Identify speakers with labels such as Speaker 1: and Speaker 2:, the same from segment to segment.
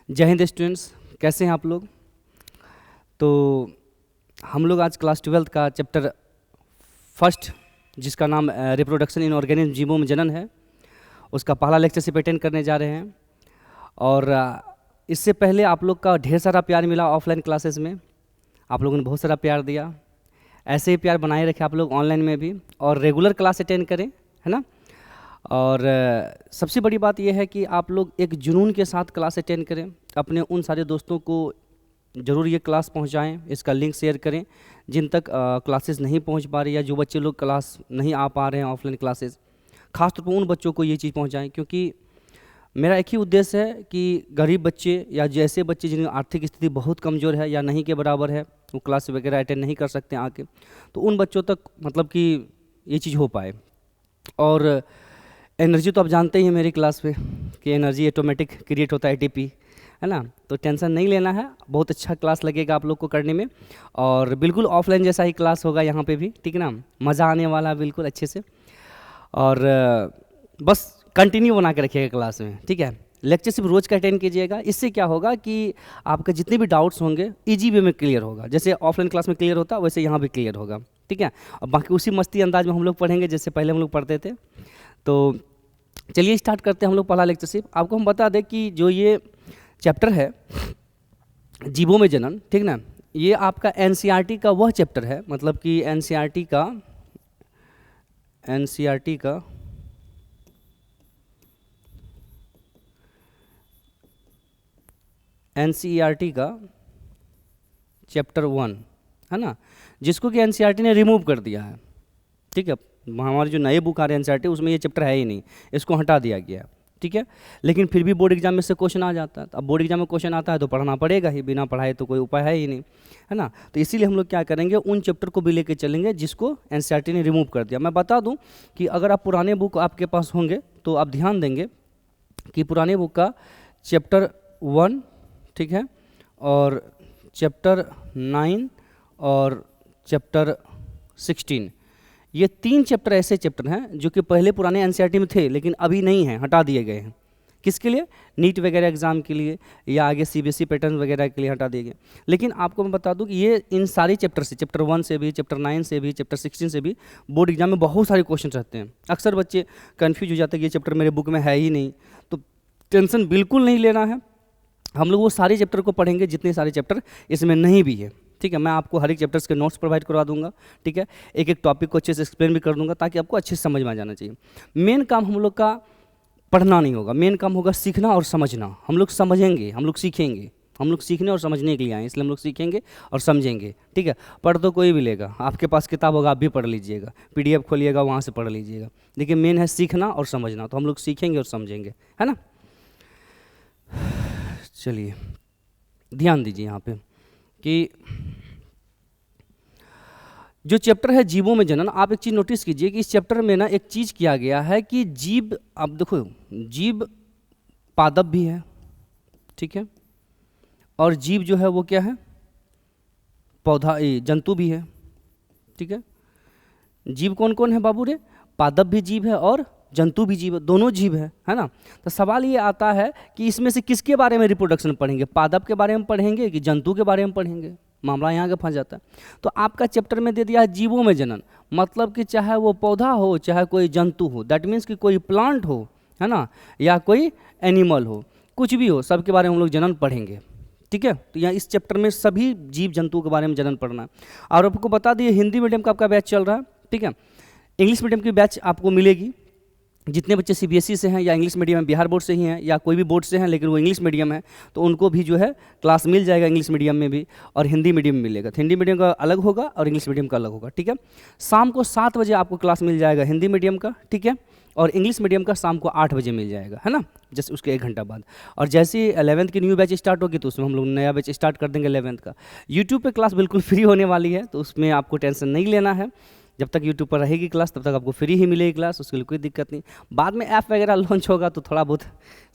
Speaker 1: जय हिंद स्टूडेंट्स, कैसे हैं आप लोग। तो हम लोग आज क्लास 12 का चैप्टर फर्स्ट, जिसका नाम रिप्रोडक्शन इन ऑर्गेनिज्म, जीवों में जनन है, उसका पहला लेक्चरशिप अटेंड करने जा रहे हैं। और इससे पहले आप लोग का ढेर सारा प्यार मिला ऑफलाइन क्लासेस में, आप लोगों ने बहुत सारा प्यार दिया। ऐसे ही प्यार बनाए रखें आप लोग ऑनलाइन में भी, और रेगुलर क्लास अटेंड करें, है ना। और सबसे बड़ी बात यह है कि आप लोग एक जुनून के साथ क्लास अटेंड करें, अपने उन सारे दोस्तों को ज़रूर ये क्लास पहुंचाएं, इसका लिंक शेयर करें जिन तक क्लासेस नहीं पहुंच पा रही, या जो बच्चे लोग क्लास नहीं आ पा रहे हैं ऑफलाइन क्लासेस, खासतौर पर उन बच्चों को ये चीज़ पहुंचाएं। क्योंकि मेरा एक ही उद्देश्य है कि गरीब बच्चे या जैसे बच्चे जिनकी आर्थिक स्थिति बहुत कमज़ोर है या नहीं के बराबर है, वो क्लास वगैरह अटेंड नहीं कर सकते आके, तो उन बच्चों तक मतलब कि ये चीज़ हो पाए। और एनर्जी तो आप जानते ही हैं मेरी क्लास पे कि एनर्जी ऑटोमेटिक क्रिएट होता है, एटीपी, है ना। तो टेंशन नहीं लेना है, बहुत अच्छा क्लास लगेगा आप लोग को करने में, और बिल्कुल ऑफलाइन जैसा ही क्लास होगा यहाँ पे भी, ठीक है ना। मज़ा आने वाला है बिल्कुल अच्छे से, और बस कंटिन्यू बना के रखिएगा क्लास में, ठीक है। लेक्चर सिर्फ रोज़ का अटेंड कीजिएगा, इससे क्या होगा कि आपके जितने भी डाउट्स होंगे ईजी वे में क्लियर होगा। जैसे ऑफलाइन क्लास में क्लियर होता है वैसे यहाँ भी क्लियर होगा, ठीक है। और बाकी उसी मस्ती अंदाज में हम लोग पढ़ेंगे जैसे पहले हम लोग पढ़ते थे। तो चलिए स्टार्ट करते हैं हम लोग पहला लेक्चरशिप। आपको हम बता दें कि जो ये चैप्टर है जीवों में जनन, ठीक ना, ये आपका एनसीईआरटी का वह चैप्टर है, मतलब कि एनसीईआरटी का चैप्टर 1 है ना, जिसको कि एनसीईआरटी ने रिमूव कर दिया है, ठीक है। हमारे जो नए बुक आ रहे हैं एनसीईआरटी, उसमें ये चैप्टर है ही नहीं, इसको हटा दिया गया है, ठीक है। लेकिन फिर भी बोर्ड एग्जाम में से क्वेश्चन आ जाता है। अब बोर्ड एग्जाम में क्वेश्चन आता है तो पढ़ना पड़ेगा ही, बिना पढ़ाए तो कोई उपाय है ही नहीं, है ना। तो इसीलिए हम लोग क्या करेंगे, उन चैप्टर को भी लेके चलेंगे जिसको एनसीईआरटी ने रिमूव कर दिया। मैं बता दूं कि अगर आप पुराने बुक आपके पास होंगे तो आप ध्यान देंगे कि पुराने बुक का चैप्टर 1, ठीक है, और चैप्टर 9 और चैप्टर 16, ये 3 चैप्टर ऐसे चैप्टर हैं जो कि पहले पुराने एनसीईआरटी में थे लेकिन अभी नहीं हैं, हटा दिए गए हैं। किसके लिए? नीट वगैरह एग्जाम के लिए, या आगे सीबीएसई पैटर्न वगैरह के लिए हटा दिए गए। लेकिन आपको मैं बता दूं कि ये इन सारे चैप्टर से, चैप्टर 1 से भी, चैप्टर 9 से भी, चैप्टर 16 से भी बोर्ड एग्जाम में बहुत सारे क्वेश्चन रहते हैं। अक्सर बच्चे कन्फ्यूज हो जाते हैं कि ये चैप्टर मेरे बुक में है ही नहीं, तो टेंशन बिल्कुल नहीं लेना है। हम लोग वो सारे चैप्टर को पढ़ेंगे जितने सारे चैप्टर इसमें नहीं भी है, ठीक है। मैं आपको हर एक चैप्टर्स के नोट्स प्रोवाइड करवा दूंगा, ठीक है। एक एक टॉपिक को अच्छे से एक्सप्लेन भी कर दूंगा ताकि आपको अच्छे से समझ में आ जाना चाहिए। मेन काम हम लोग का पढ़ना नहीं होगा, मेन काम होगा सीखना और समझना। हम लोग समझेंगे, हम लोग सीखेंगे, हम लोग सीखने और समझने के लिए आए, इसलिए हम लोग सीखेंगे और समझेंगे, ठीक है। पढ़ तो कोई भी लेगा, आपके पास किताब होगा आप भी पढ़ लीजिएगा, पीडीएफ खोलिएगा वहाँ से पढ़ लीजिएगा, लेकिन मेन है सीखना और समझना। तो हम लोग सीखेंगे और समझेंगे, है ना। चलिए ध्यान दीजिए यहाँ पे कि जो चैप्टर है जीवों में जनन, आप एक चीज़ नोटिस कीजिए कि इस चैप्टर में ना एक चीज़ किया गया है कि जीव, अब देखो जीव पादप भी है, ठीक है, और जीव जो है वो क्या है, पौधा, जंतु भी है, ठीक है। जीव कौन कौन है बाबू रे? पादप भी जीव है और जंतु भी जीव है, दोनों जीव है ना। तो सवाल ये आता है कि इसमें से किसके बारे में रिप्रोडक्शन पढ़ेंगे, पादप के बारे में पढ़ेंगे कि जंतु के बारे में पढ़ेंगे? मामला यहाँ का फंस जाता है। तो आपका चैप्टर में दे दिया है जीवों में जनन, मतलब कि चाहे वो पौधा हो चाहे कोई जंतु हो, दैट मीन्स कि कोई प्लांट हो, है ना, या कोई एनिमल हो, कुछ भी हो, सबके बारे में हम लोग जनन पढ़ेंगे, ठीक है। तो यहाँ इस चैप्टर में सभी जीव जंतु के बारे में जनन पढ़ना है। और आपको बता दिए हिंदी मीडियम का आपका बैच चल रहा है, ठीक है। इंग्लिश मीडियम की बैच आपको मिलेगी। जितने बच्चे सीबीएसई से हैं या इंग्लिश मीडियम में, बिहार बोर्ड से ही हैं या कोई भी बोर्ड से हैं लेकिन वो इंग्लिश मीडियम है, तो उनको भी जो है क्लास मिल जाएगा इंग्लिश मीडियम में भी, और हिंदी मीडियम में मिलेगा। तो हिंदी मीडियम का अलग होगा और इंग्लिश मीडियम का अलग होगा, ठीक है। शाम को 7 बजे आपको क्लास मिल जाएगा हिंदी मीडियम का, ठीक है, और इंग्लिश मीडियम का शाम को 8 बजे मिल जाएगा, है ना, जस्ट उसके 1 घंटा बाद। और जैसे ही 11th की न्यू बैच स्टार्ट होगी तो उसमें हम लोग नया बैच स्टार्ट कर देंगे 11th का। यूट्यूब पे क्लास बिल्कुल फ्री होने वाली है, तो उसमें आपको टेंशन नहीं लेना है। जब तक यूट्यूब पर रहेगी क्लास तब तक आपको फ्री ही मिलेगी क्लास, उसके लिए कोई दिक्कत नहीं। बाद में ऐप वगैरह लॉन्च होगा तो थोड़ा बहुत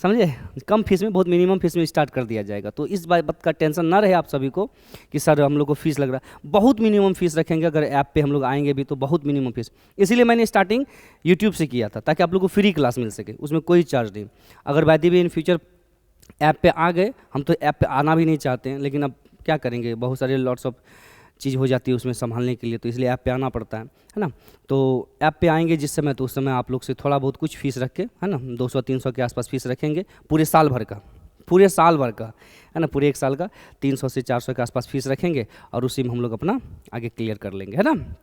Speaker 1: समझे, कम फीस में, बहुत मिनिमम फीस में स्टार्ट कर दिया जाएगा। तो इस बात का टेंशन ना रहे आप सभी को कि सर हम लोग को फीस लग रहा है, बहुत मिनिमम फीस रखेंगे। अगर ऐप पे हम लोग आएंगे भी तो बहुत मिनिमम फीस, इसीलिए मैंने स्टार्टिंग यूट्यूब से किया था ताकि आप लोग को फ्री क्लास मिल सके, उसमें कोई चार्ज नहीं। अगर by the way in future app पे आ गए, हम तो ऐप पे आना भी नहीं चाहते हैं, लेकिन अब क्या करेंगे, बहुत सारे लॉट्स ऑफ चीज़ हो जाती है उसमें संभालने के लिए, तो इसलिए ऐप पे आना पड़ता है ना। तो ऐप पे आएंगे जिस समय, तो उस समय आप लोग से थोड़ा बहुत कुछ फीस रख के, है ना, 200-300 के आसपास फीस रखेंगे पूरे साल भर का, पूरे साल भर का, है ना, पूरे 1 साल का 300 से 400 के आसपास फीस रखेंगे, और उसी में हम लोग अपना आगे क्लियर कर लेंगे, है ना।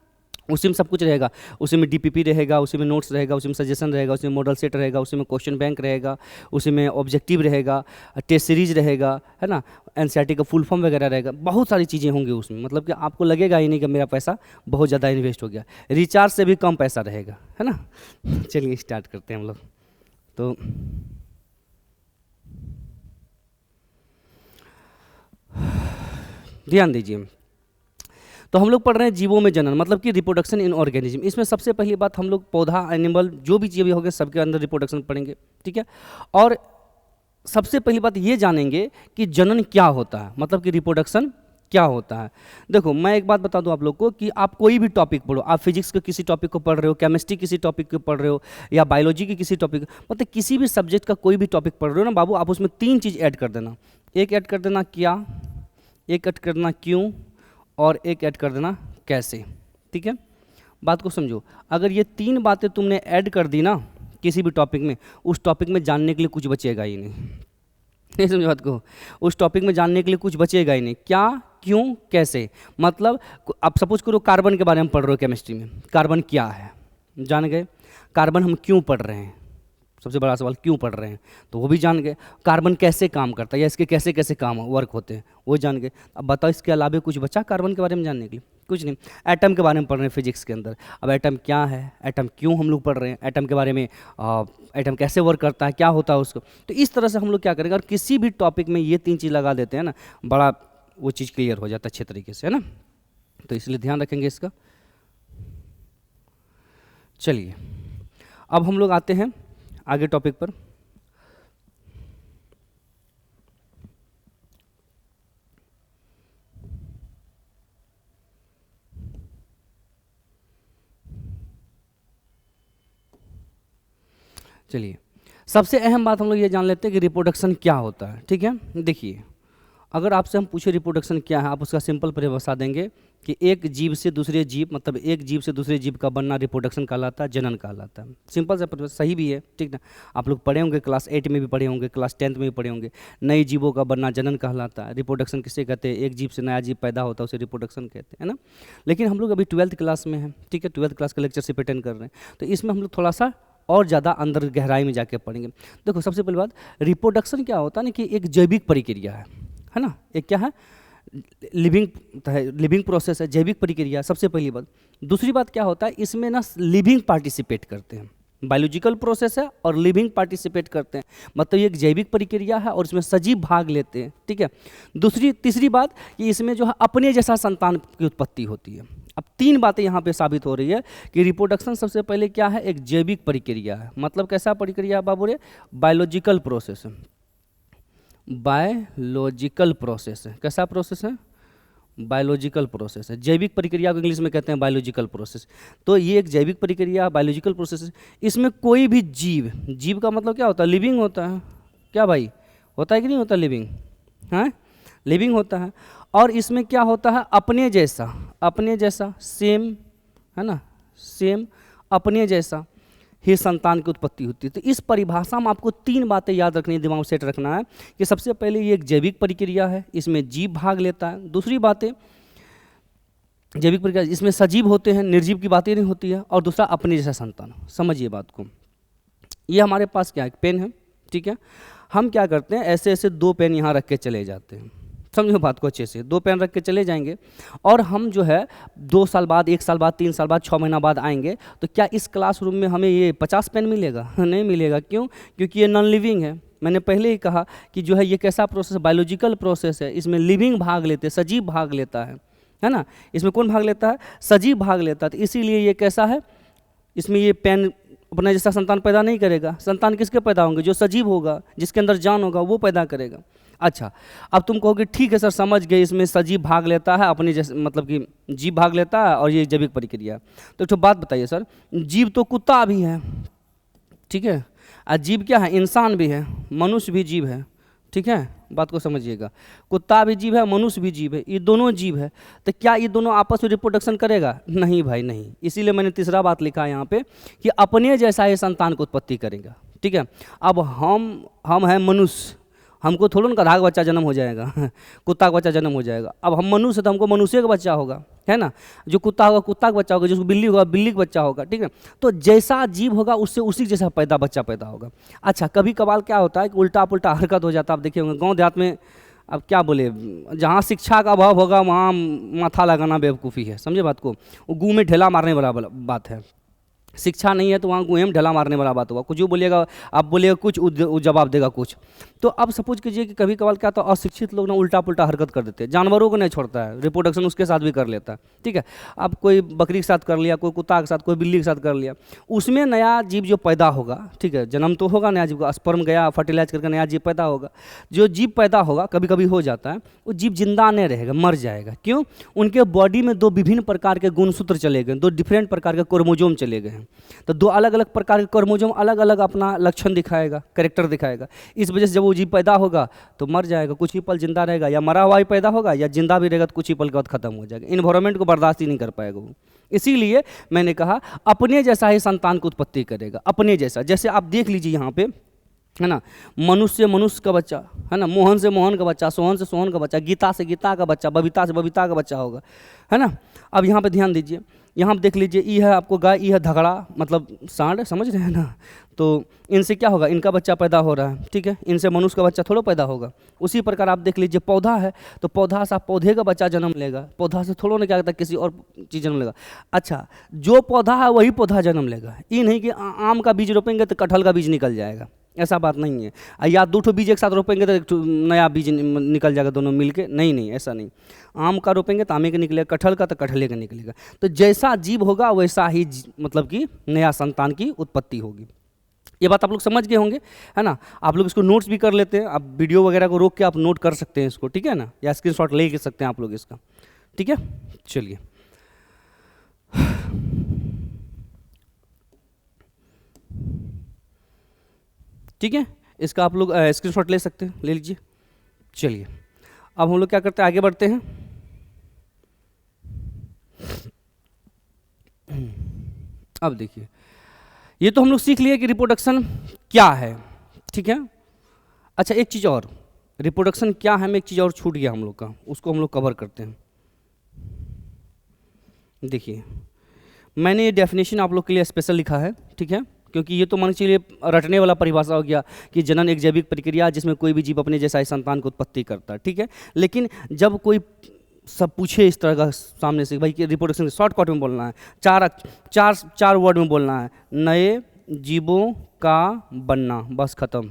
Speaker 1: उसी में सब कुछ रहेगा, उसी में डीपीपी रहेगा, उसी में नोट्स रहेगा, उसी में सजेशन रहेगा, उसी में मॉडल सेट रहेगा, उसी में क्वेश्चन बैंक रहेगा, उसी में ऑब्जेक्टिव रहेगा, टेस्ट सीरीज रहेगा, है ना, एनसीईआरटी का फुल फॉर्म वगैरह रहेगा, बहुत सारी चीज़ें होंगी उसमें। मतलब कि आपको लगेगा ही नहीं कि मेरा पैसा बहुत ज़्यादा इन्वेस्ट हो गया, रिचार्ज से भी कम पैसा रहेगा, है ना। चलिए स्टार्ट करते हैं हम लोग। तो ध्यान दीजिए, तो हम लोग पढ़ रहे हैं जीवों में जनन, मतलब कि रिप्रोडक्शन इन ऑर्गेनिज्म। इसमें सबसे पहली बात हम लोग पौधा, एनिमल, जो भी जीव हो गए सबके अंदर रिप्रोडक्शन पढ़ेंगे, ठीक है। और सबसे पहली बात ये जानेंगे कि जनन क्या होता है, मतलब कि रिप्रोडक्शन क्या होता है। देखो मैं एक बात बता दूं आप लोग को कि आप कोई भी टॉपिक पढ़ो, आप फिजिक्स के किसी टॉपिक को पढ़ रहे हो, केमिस्ट्री किसी टॉपिक को पढ़ रहे हो, या बायोलॉजी के किसी टॉपिक, मतलब किसी भी सब्जेक्ट का कोई भी टॉपिक पढ़ रहे हो ना बाबू, आप उसमें 3 चीज़ ऐड कर देना। एक ऐड कर देना क्या, एक ऐड कर देना क्यों, और एक ऐड कर देना कैसे, ठीक है। बात को समझो, अगर ये 3 बातें तुमने ऐड कर दी ना किसी भी टॉपिक में, उस टॉपिक में जानने के लिए कुछ बचेगा ही नहीं समझो बात को, उस टॉपिक में जानने के लिए कुछ बचेगा ही नहीं। क्या, क्यों, कैसे, मतलब आप सपोज करो कार्बन के बारे में पढ़ रहे हो केमिस्ट्री में, कार्बन क्या है जान गए, कार्बन हम क्यों पढ़ रहे हैं, सबसे बड़ा सवाल क्यों पढ़ रहे हैं, तो वो भी जान गए। कार्बन कैसे काम करता है, या इसके कैसे कैसे काम वर्क होते हैं, वो जान गए। अब बताओ इसके अलावा कुछ बचा कार्बन के बारे में जानने के लिए? कुछ नहीं। एटम के बारे में पढ़ रहे हैं फिजिक्स के अंदर, अब एटम क्या है, एटम क्यों हम लोग पढ़ रहे हैं, एटम के बारे में, एटम कैसे वर्क करता है, क्या होता है उसको। तो इस तरह से हम लोग क्या करेंगे, और किसी भी टॉपिक में ये 3 चीज़ लगा देते हैं ना, बड़ा वो चीज़ क्लियर हो जाता है अच्छे तरीके से, है ना। तो इसलिए ध्यान रखेंगे इसका। चलिए अब हम लोग आते हैं आगे टॉपिक पर। चलिए सबसे अहम बात हम लोग ये जान लेते हैं कि रिप्रोडक्शन क्या होता है, ठीक है। देखिए अगर आपसे हम पूछे रिप्रोडक्शन क्या है, आप उसका सिंपल परिभाषा देंगे कि एक जीव से दूसरे जीव, मतलब एक जीव से दूसरे जीव का बनना रिप्रोडक्शन कहलाता है, जनन कहलाता है। सिंपल सा परिभाषा, सही भी है, ठीक ना। आप लोग पढ़े होंगे, क्लास 8 में भी पढ़े होंगे, क्लास 10th में भी पढ़े होंगे, नए जीवों का बनना जनन कहलाता है। रिप्रोडक्शन किसे कहते हैं, एक जीव से नया जीव पैदा होता है उसे रिप्रोडक्शन कहते हैं ना। लेकिन हम लोग अभी 12th क्लास में हैं, ठीक है, 12th क्लास का लेक्चरशिप अटेंड कर रहे हैं, तो इसमें हम लोग थोड़ा सा और ज़्यादा अंदर गहराई में जाके पढ़ेंगे। देखो सबसे पहली बात, रिप्रोडक्शन क्या होता है ना, कि एक जैविक प्रक्रिया है ना, एक क्या है, लिविंग प्रोसेस है, जैविक प्रक्रिया, सबसे पहली बात। दूसरी बात क्या होता है, इसमें ना लिविंग पार्टिसिपेट करते हैं, बायोलॉजिकल प्रोसेस है और लिविंग पार्टिसिपेट करते हैं, मतलब ये एक जैविक प्रक्रिया है और इसमें सजीव भाग लेते हैं, ठीक है। तीसरी बात कि इसमें जो है अपने जैसा संतान की उत्पत्ति होती है। अब 3 बातें यहाँ पे साबित हो रही है कि रिप्रोडक्शन सबसे पहले क्या है, एक जैविक प्रक्रिया है। मतलब कैसा प्रक्रिया बाबू रे, बायोलॉजिकल प्रोसेस है, बायोलॉजिकल प्रोसेस है। कैसा प्रोसेस है, बायोलॉजिकल प्रोसेस है। जैविक प्रक्रिया को इंग्लिश में कहते हैं बायोलॉजिकल प्रोसेस। तो ये एक जैविक प्रक्रिया, बायोलॉजिकल प्रोसेस है। इसमें कोई भी जीव का मतलब क्या होता है, लिविंग होता है। क्या भाई, होता है कि नहीं होता लिविंग, हाँ लिविंग होता है। और इसमें क्या होता है, अपने जैसा सेम, है ना, सेम अपने जैसा ही संतान की उत्पत्ति होती है। तो इस परिभाषा में आपको 3 बातें याद रखनी है, दिमाग में सेट रखना है कि सबसे पहले ये एक जैविक प्रक्रिया है, इसमें जीव भाग लेता है। दूसरी बातें, जैविक प्रक्रिया इसमें सजीव होते हैं, निर्जीव की बातें नहीं होती है। और दूसरा अपने जैसा संतान। समझिए बात को, ये हमारे पास क्या है, पेन है, ठीक है। हम क्या करते हैं, ऐसे ऐसे 2 पेन यहाँ रख के चले जाते हैं, समझो बात को अच्छे से, 2 पेन रख के चले जाएंगे और हम जो है 2 साल बाद, 1 साल बाद, 3 साल बाद, 6 महीना बाद आएंगे, तो क्या इस क्लासरूम में हमें ये 50 पेन मिलेगा? नहीं मिलेगा। क्यों? क्योंकि ये नॉन लिविंग है। मैंने पहले ही कहा कि जो है ये कैसा प्रोसेस, बायोलॉजिकल प्रोसेस है, इसमें लिविंग भाग लेते, सजीव भाग लेता है ना। इसमें कौन भाग लेता है, सजीव भाग लेता है। तो इसीलिए ये कैसा है, इसमें ये पेन अपना जैसा संतान पैदा नहीं करेगा। संतान किसके पैदा होंगे, जो सजीव होगा, जिसके अंदर जान होगा, वो पैदा करेगा। अच्छा, अब तुम कहोगे ठीक है सर समझ गए, इसमें सजीव भाग लेता है, अपने जैसे मतलब कि जीव भाग लेता है और ये जैविक प्रक्रिया। तो एक बात बताइए सर, जीव तो कुत्ता भी है, ठीक है, और जीव क्या है, इंसान भी है, मनुष्य भी जीव है, ठीक है, बात को समझिएगा। कुत्ता भी जीव है, मनुष्य भी जीव है, ये दोनों जीव है। तो क्या ये दोनों आपस में रिप्रोडक्शन करेगा? नहीं भाई नहीं। इसीलिए मैंने तीसरा बात लिखा है यहाँ पे कि अपने जैसा ही संतान को उत्पत्ति करेगा। ठीक है, अब हम हैं मनुष्य, हमको थोड़ा ना गधा का बच्चा जन्म हो जाएगा कुत्ता का बच्चा जन्म हो जाएगा। अब हम मनुष्य तो हमको मनुष्य का बच्चा होगा, है ना। जो कुत्ता होगा कुत्ता का बच्चा होगा, जिसको बिल्ली होगा बिल्ली का बच्चा होगा। ठीक है, तो जैसा जीव होगा उससे उसी जैसा बच्चा पैदा होगा। अच्छा, कभी कभार क्या होता है कि उल्टा पुल्टा हरकत हो जाता है। आप देखे होंगे गाँव देहात में, अब क्या बोले, जहाँ शिक्षा का अभाव होगा वहाँ माथा लगाना बेवकूफ़ी है, समझे बात को। वो गू में ढेला मारने वाला बात है। शिक्षा नहीं है तो वहाँ गुहेम ढला मारने वाला बात होगा। कुछ जो बोलिएगा आप बोलिएगा कुछ, वो जवाब देगा कुछ। तो अब सपोज कीजिए कि कभी कभार क्या, तो अशिक्षित लोग ना उल्टा पुल्टा हरकत कर देते हैं। जानवरों को नहीं छोड़ता है, रिप्रोडक्शन उसके साथ भी कर लेता है। ठीक है, अब कोई बकरी के साथ कर लिया, कोई कुत्ता के साथ, कोई बिल्ली के साथ कर लिया, उसमें नया जीव जो पैदा होगा, ठीक है, जन्म तो होगा नया जीव का, स्पर्म गया फर्टिलाइज करके नया जीव पैदा होगा। जो जीव पैदा होगा, कभी कभी हो जाता है, वो जीव जिंदा नहीं रहेगा, मर जाएगा। क्यों? उनके बॉडी में दो विभिन्न प्रकार के गुणसूत्र चले गए, दो डिफरेंट प्रकार के क्रोमोजोम चले गए हैं। तो दो अलग अलग प्रकार के क्रोमोजोम अलग अलग अपना लक्षण दिखाएगा, कैरेक्टर दिखाएगा। इस वजह से जब वो जीव पैदा होगा तो मर जाएगा, कुछ ही पल जिंदा रहेगा, या मरा हुआ ही पैदा होगा, या जिंदा भी रहेगा तो कुछ ही पल के बाद खत्म हो जाएगा। इन्वायरमेंट को बर्दाश्त ही नहीं कर पाएगा वो। इसीलिए मैंने कहा अपने जैसा ही संतान को उत्पत्ति करेगा, अपने जैसा। जैसे आप देख लीजिए यहाँ पे, है ना, मनुष्य से मनुष्य का बच्चा, है ना, मोहन से मोहन का बच्चा, सोहन से सोहन का बच्चा, गीता से गीता का बच्चा, बबीता से बबीता का बच्चा होगा, है ना। अब यहाँ पे ध्यान दीजिए, यहाँ पे देख लीजिए, ई है आपको गाय, ई है धगड़ा, मतलब सांड, समझ रहे हैं ना। तो इनसे क्या होगा, इनका बच्चा पैदा हो रहा है। ठीक है, इनसे मनुष्य का बच्चा थोड़ा पैदा होगा। उसी प्रकार आप देख लीजिए, पौधा है तो पौधा से पौधे का बच्चा जन्म लेगा, पौधा से थोड़ा ना क्या कहता है किसी और चीज़ जन्म लेगा। अच्छा, जो पौधा है वही पौधा जन्म लेगा, ये नहीं कि आम का बीज रोपेंगे तो कटहल का बीज निकल जाएगा, ऐसा बात नहीं है। या दो ठो बीज एक साथ रोपेंगे तो एक नया बीज निकल जाएगा दोनों मिलके, नहीं नहीं, ऐसा नहीं। आम का रोपेंगे तो आमे का निकलेगा, कटहल का तो कटहले का निकलेगा। तो जैसा जीव होगा वैसा ही मतलब कि नया संतान की उत्पत्ति होगी। ये बात आप लोग समझ गए होंगे, है ना। आप लोग इसको नोट्स भी कर लेते हैं, आप वीडियो वगैरह को रोक के आप नोट कर सकते हैं इसको, ठीक है ना, या स्क्रीनशॉट ले सकते हैं आप लोग इसका। ठीक है, चलिए ठीक है, इसका आप लोग स्क्रीनशॉट ले सकते हैं, ले लीजिए। चलिए अब हम लोग क्या करते हैं, आगे बढ़ते हैं। अब देखिए, ये तो हम लोग सीख लिए कि रिप्रोडक्शन क्या है, ठीक है। अच्छा, एक चीज़ और, रिप्रोडक्शन क्या है, में एक चीज़ और छूट गया हम लोग का, उसको हम लोग कवर करते हैं। देखिए, मैंने ये डेफिनेशन आप लोग के लिए स्पेशल लिखा है, ठीक है, क्योंकि ये तो मान के चलिए रटने वाला परिभाषा हो गया कि जनन एक जैविक प्रक्रिया जिसमें कोई भी जीव अपने जैसा ही संतान को उत्पत्ति करता है, ठीक है। लेकिन जब कोई सब पूछे इस तरह का सामने से, भाई कि रिप्रोडक्शन शॉर्टकट में बोलना है, चार वर्ड में बोलना है, नए जीवों का बनना, बस खत्म।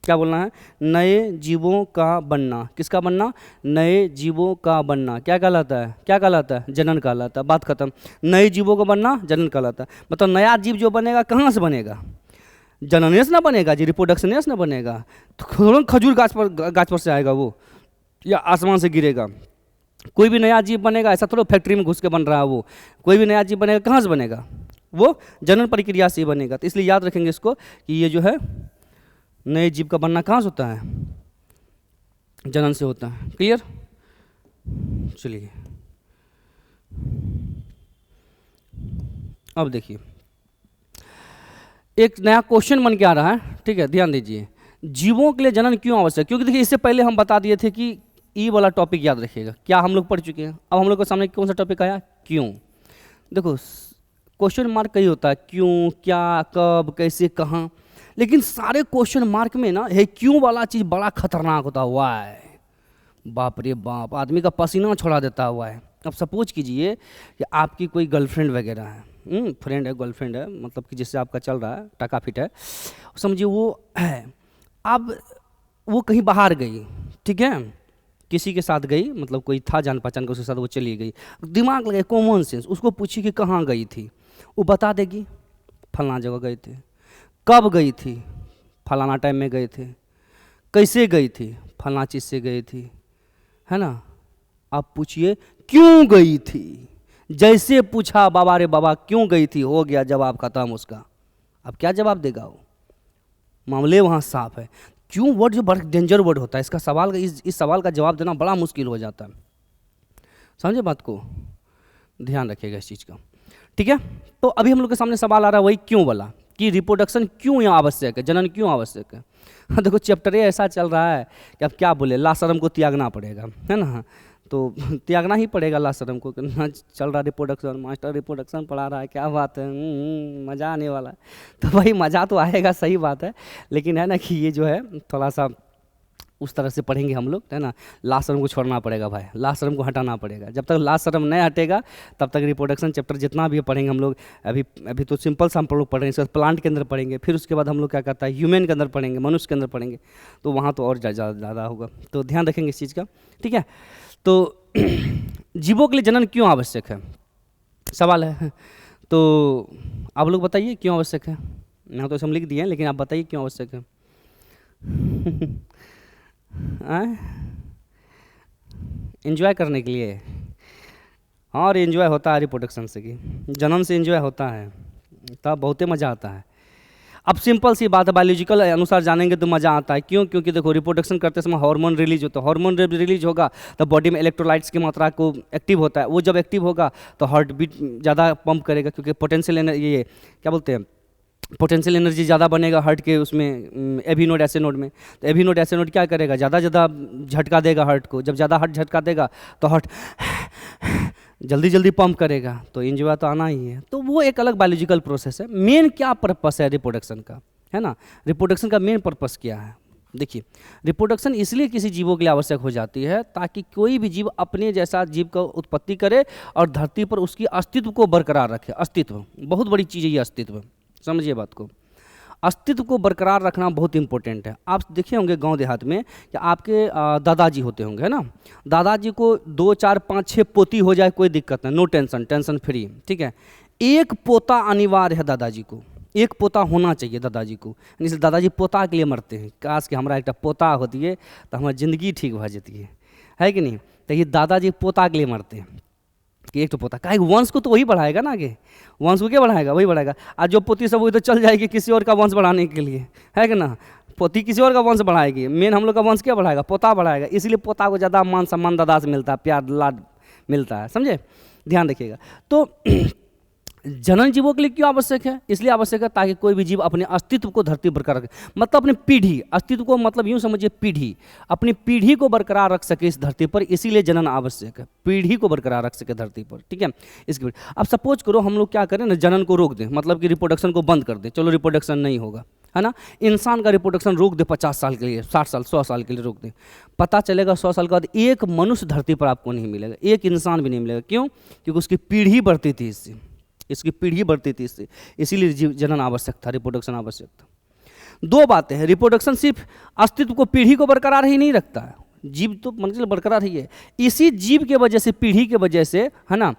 Speaker 1: क्या बोलना है? नए जीवों का बनना। किसका बनना? नए जीवों का बनना। क्या कहलाता है? क्या कहलाता है? जनन कहलाता है। बात खत्म। नए जीवों का बनना जनन कहलाता है। मतलब नया जीव जो बनेगा कहाँ से बनेगा? जनने से ना बनेगा जी, रिप्रोडक्शन से ना बनेगा। तो खजूर गाछ पर से आएगा वो, या आसमान से गिरेगा। कोई भी नया जीव बनेगा ऐसा थोड़ा फैक्ट्री में घुस के बन रहा है वो। कोई भी नया जीव बनेगा कहाँ से बनेगा? वो जनन प्रक्रिया से ही बनेगा। तो इसलिए याद रखेंगे इसको कि ये जो है नए जीव का बनना कहाँ से होता है? जनन से होता है। क्लियर? चलिए अब देखिए, एक नया क्वेश्चन बन के आ रहा है, ठीक है, ध्यान दीजिए। जीवों के लिए जनन क्यों आवश्यक? क्योंकि देखिए इससे पहले हम बता दिए थे कि ई वाला टॉपिक याद रखिएगा, क्या हम लोग पढ़ चुके हैं। अब हम लोग के सामने कौन सा टॉपिक आया? क्यों। देखो क्वेश्चन मार्क कहीं होता है, क्यों, क्या, कब, कैसे, कहाँ। लेकिन सारे क्वेश्चन मार्क में ना है क्यों वाला चीज़ बड़ा खतरनाक होता हुआ है। बाप रे बाप, आदमी का पसीना छोड़ा देता हुआ है। अब सपोज कीजिए कि आपकी कोई गर्लफ्रेंड वगैरह है, फ्रेंड है, गर्लफ्रेंड है, मतलब कि जिससे आपका चल रहा है, टका फिट है, समझिए वो है। अब वो कहीं बाहर गई, ठीक है, किसी के साथ गई, मतलब कोई था जान पहचान का, उसके साथ वो चली गई। दिमाग लगे, कॉमन सेंस, उसको पूछी कि कहाँ गई थी, वो बता देगी फलाना जगह गए थे। कब गई थी? फलाना टाइम में गए थे। कैसे गई थी? फलाना चीज़ से गई थी, है ना। आप पूछिए क्यों गई थी। जैसे पूछा बाबा रे बाबा क्यों गई थी, हो गया जवाब खत्म उसका। अब क्या जवाब देगा वो? मामले वहाँ साफ है। क्यों वर्ड जो बड़ा डेंजर वर्ड होता है, इसका सवाल इस सवाल का जवाब देना बड़ा मुश्किल हो जाता है। समझे बात को, ध्यान रखिएगा इस चीज़ का, ठीक है। तो अभी हम लोग के सामने सवाल आ रहा है वही क्यों वाला, कि रिप्रोडक्शन क्यों यहाँ आवश्यक है, जनन क्यों आवश्यक है। देखो चैप्टर ऐसा चल रहा है कि अब क्या बोले, ला शर्म को त्यागना पड़ेगा, है ना। तो त्यागना ही पड़ेगा ला शर्म को, ना चल रहा रिप्रोडक्शन, मास्टर रिप्रोडक्शन पढ़ा रहा है, क्या बात है, मज़ा आने वाला है। तो भाई मज़ा तो आएगा, सही बात है, लेकिन है ना कि ये जो है थोड़ा सा उस तरह से पढ़ेंगे हम लोग, है ना। ला शर्म को छोड़ना पड़ेगा भाई, ला शर्म को हटाना पड़ेगा। जब तक ला शर्म नहीं हटेगा तब तक रिप्रोडक्शन चैप्टर जितना भी पढ़ेंगे हम लोग, अभी तो सिंपल सा हम लोग पढ़ रहे हैं, इसके बाद प्लांट के अंदर पढ़ेंगे, फिर उसके बाद हम लोग क्या करता है ह्यूमन के अंदर पढ़ेंगे, मनुष्य के अंदर पढ़ेंगे, तो वहाँ तो और ज़्यादा होगा। तो ध्यान रखेंगे इस चीज़ का, ठीक है। तो जीवों के लिए जनन क्यों आवश्यक है, सवाल है। तो आप लोग बताइए क्यों आवश्यक है। यहाँ तो हम लिख दिए हैं, लेकिन आप बताइए क्यों आवश्यक है। एंजॉय करने के लिए, और एंजॉय होता है रिप्रोडक्शन से, कि जन्म से एंजॉय होता है, तब बहुत मज़ा आता है। अब सिंपल सी बात है, बायोलॉजिकल अनुसार जानेंगे तो मज़ा आता है। क्यों? क्योंकि देखो रिप्रोडक्शन करते समय हार्मोन रिलीज होता है, हार्मोन रिलीज होगा तो बॉडी में इलेक्ट्रोलाइट्स की मात्रा को एक्टिव होता है, वो जब एक्टिव होगा तो हार्ट बीट ज़्यादा पंप करेगा, क्योंकि पोटेंशियल ये क्या बोलते हैं, पोटेंशियल एनर्जी ज़्यादा बनेगा हार्ट के उसमें एवी नोड ऐसे नोड में। तो एवी नोड ऐसे नोड क्या करेगा, ज़्यादा झटका देगा हार्ट को, जब ज़्यादा हार्ट झटका देगा तो हार्ट जल्दी पंप करेगा, तो एंजॉय तो आना ही है। तो वो एक अलग बायोलॉजिकल प्रोसेस है। मेन क्या पर्पस है रिप्रोडक्शन का, है ना। रिप्रोडक्शन का मेन पर्पस क्या है, देखिए रिप्रोडक्शन इसलिए किसी जीवों के लिए आवश्यक हो जाती है ताकि कोई भी जीव अपने जैसा जीव का उत्पत्ति करे और धरती पर उसकी अस्तित्व को बरकरार रखे। अस्तित्व बहुत बड़ी चीज़ है ये, अस्तित्व, समझिए बात को। अस्तित्व को बरकरार रखना बहुत इंपॉर्टेंट है। आप देखे होंगे गांव देहात में कि आपके दादाजी होते होंगे, है ना। दादाजी को 2 4 5 6 पोती हो जाए कोई दिक्कत नहीं, नो टेंशन, टेंशन फ्री, ठीक है। एक पोता अनिवार्य है दादाजी को, एक पोता होना चाहिए दादाजी को, इसलिए दादाजी पोता के लिए मरते हैं। काश कि हमारा एक पोता होती है तो हमारी ज़िंदगी ठीक हो जाती है कि नहीं। तो ये दादाजी पोता के लिए मरते हैं कि एक तो पोता का वंश को तो वही बढ़ाएगा ना, आगे वंश को क्या बढ़ाएगा, वही बढ़ाएगा। आज जो पोती सब वही तो चल जाएगी किसी और का वंश बढ़ाने के लिए, है कि ना। पोती किसी और का वंश बढ़ाएगी, मेन हम लोग का वंश क्या बढ़ाएगा, पोता बढ़ाएगा। इसलिए पोता को ज़्यादा मान सम्मान दादा से मिलता है, प्यार लाड मिलता है, समझे, ध्यान रखिएगा। तो जनन जीवों के लिए क्यों आवश्यक है, इसलिए आवश्यक है ताकि कोई भी जीव अपने अस्तित्व को धरती पर बरकरार रखे, मतलब अपनी पीढ़ी, अस्तित्व को मतलब यूँ समझिए पीढ़ी, अपनी पीढ़ी को बरकरार रख सके इस धरती पर, इसीलिए जनन आवश्यक है, पीढ़ी को बरकरार रख सके धरती पर, ठीक है। इसकी अब सपोज करो हम लोग क्या करें ना, जनन को रोक दें, मतलब कि रिप्रोडक्शन को बंद कर दें, चलो रिप्रोडक्शन नहीं होगा, है ना। इंसान का रिप्रोडक्शन रोक दे 50 साल के लिए, 60 साल 100 साल के लिए रोक दे, पता चलेगा 100 साल के बाद एक मनुष्य धरती पर आपको नहीं मिलेगा, एक इंसान भी नहीं मिलेगा। क्यों? क्योंकि उसकी पीढ़ी बढ़ती थी इससे, इसकी पीढ़ी बढ़ती थी इससे, इसीलिए जनन आवश्यक था, रिप्रोडक्शन आवश्यक था। दो बातें हैं, रिप्रोडक्शन सिर्फ अस्तित्व को, पीढ़ी को बरकरार ही नहीं रखता है, जीव तो मतलब बरकरार ही है, इसी जीव के वजह से, पीढ़ी के वजह से, है ना,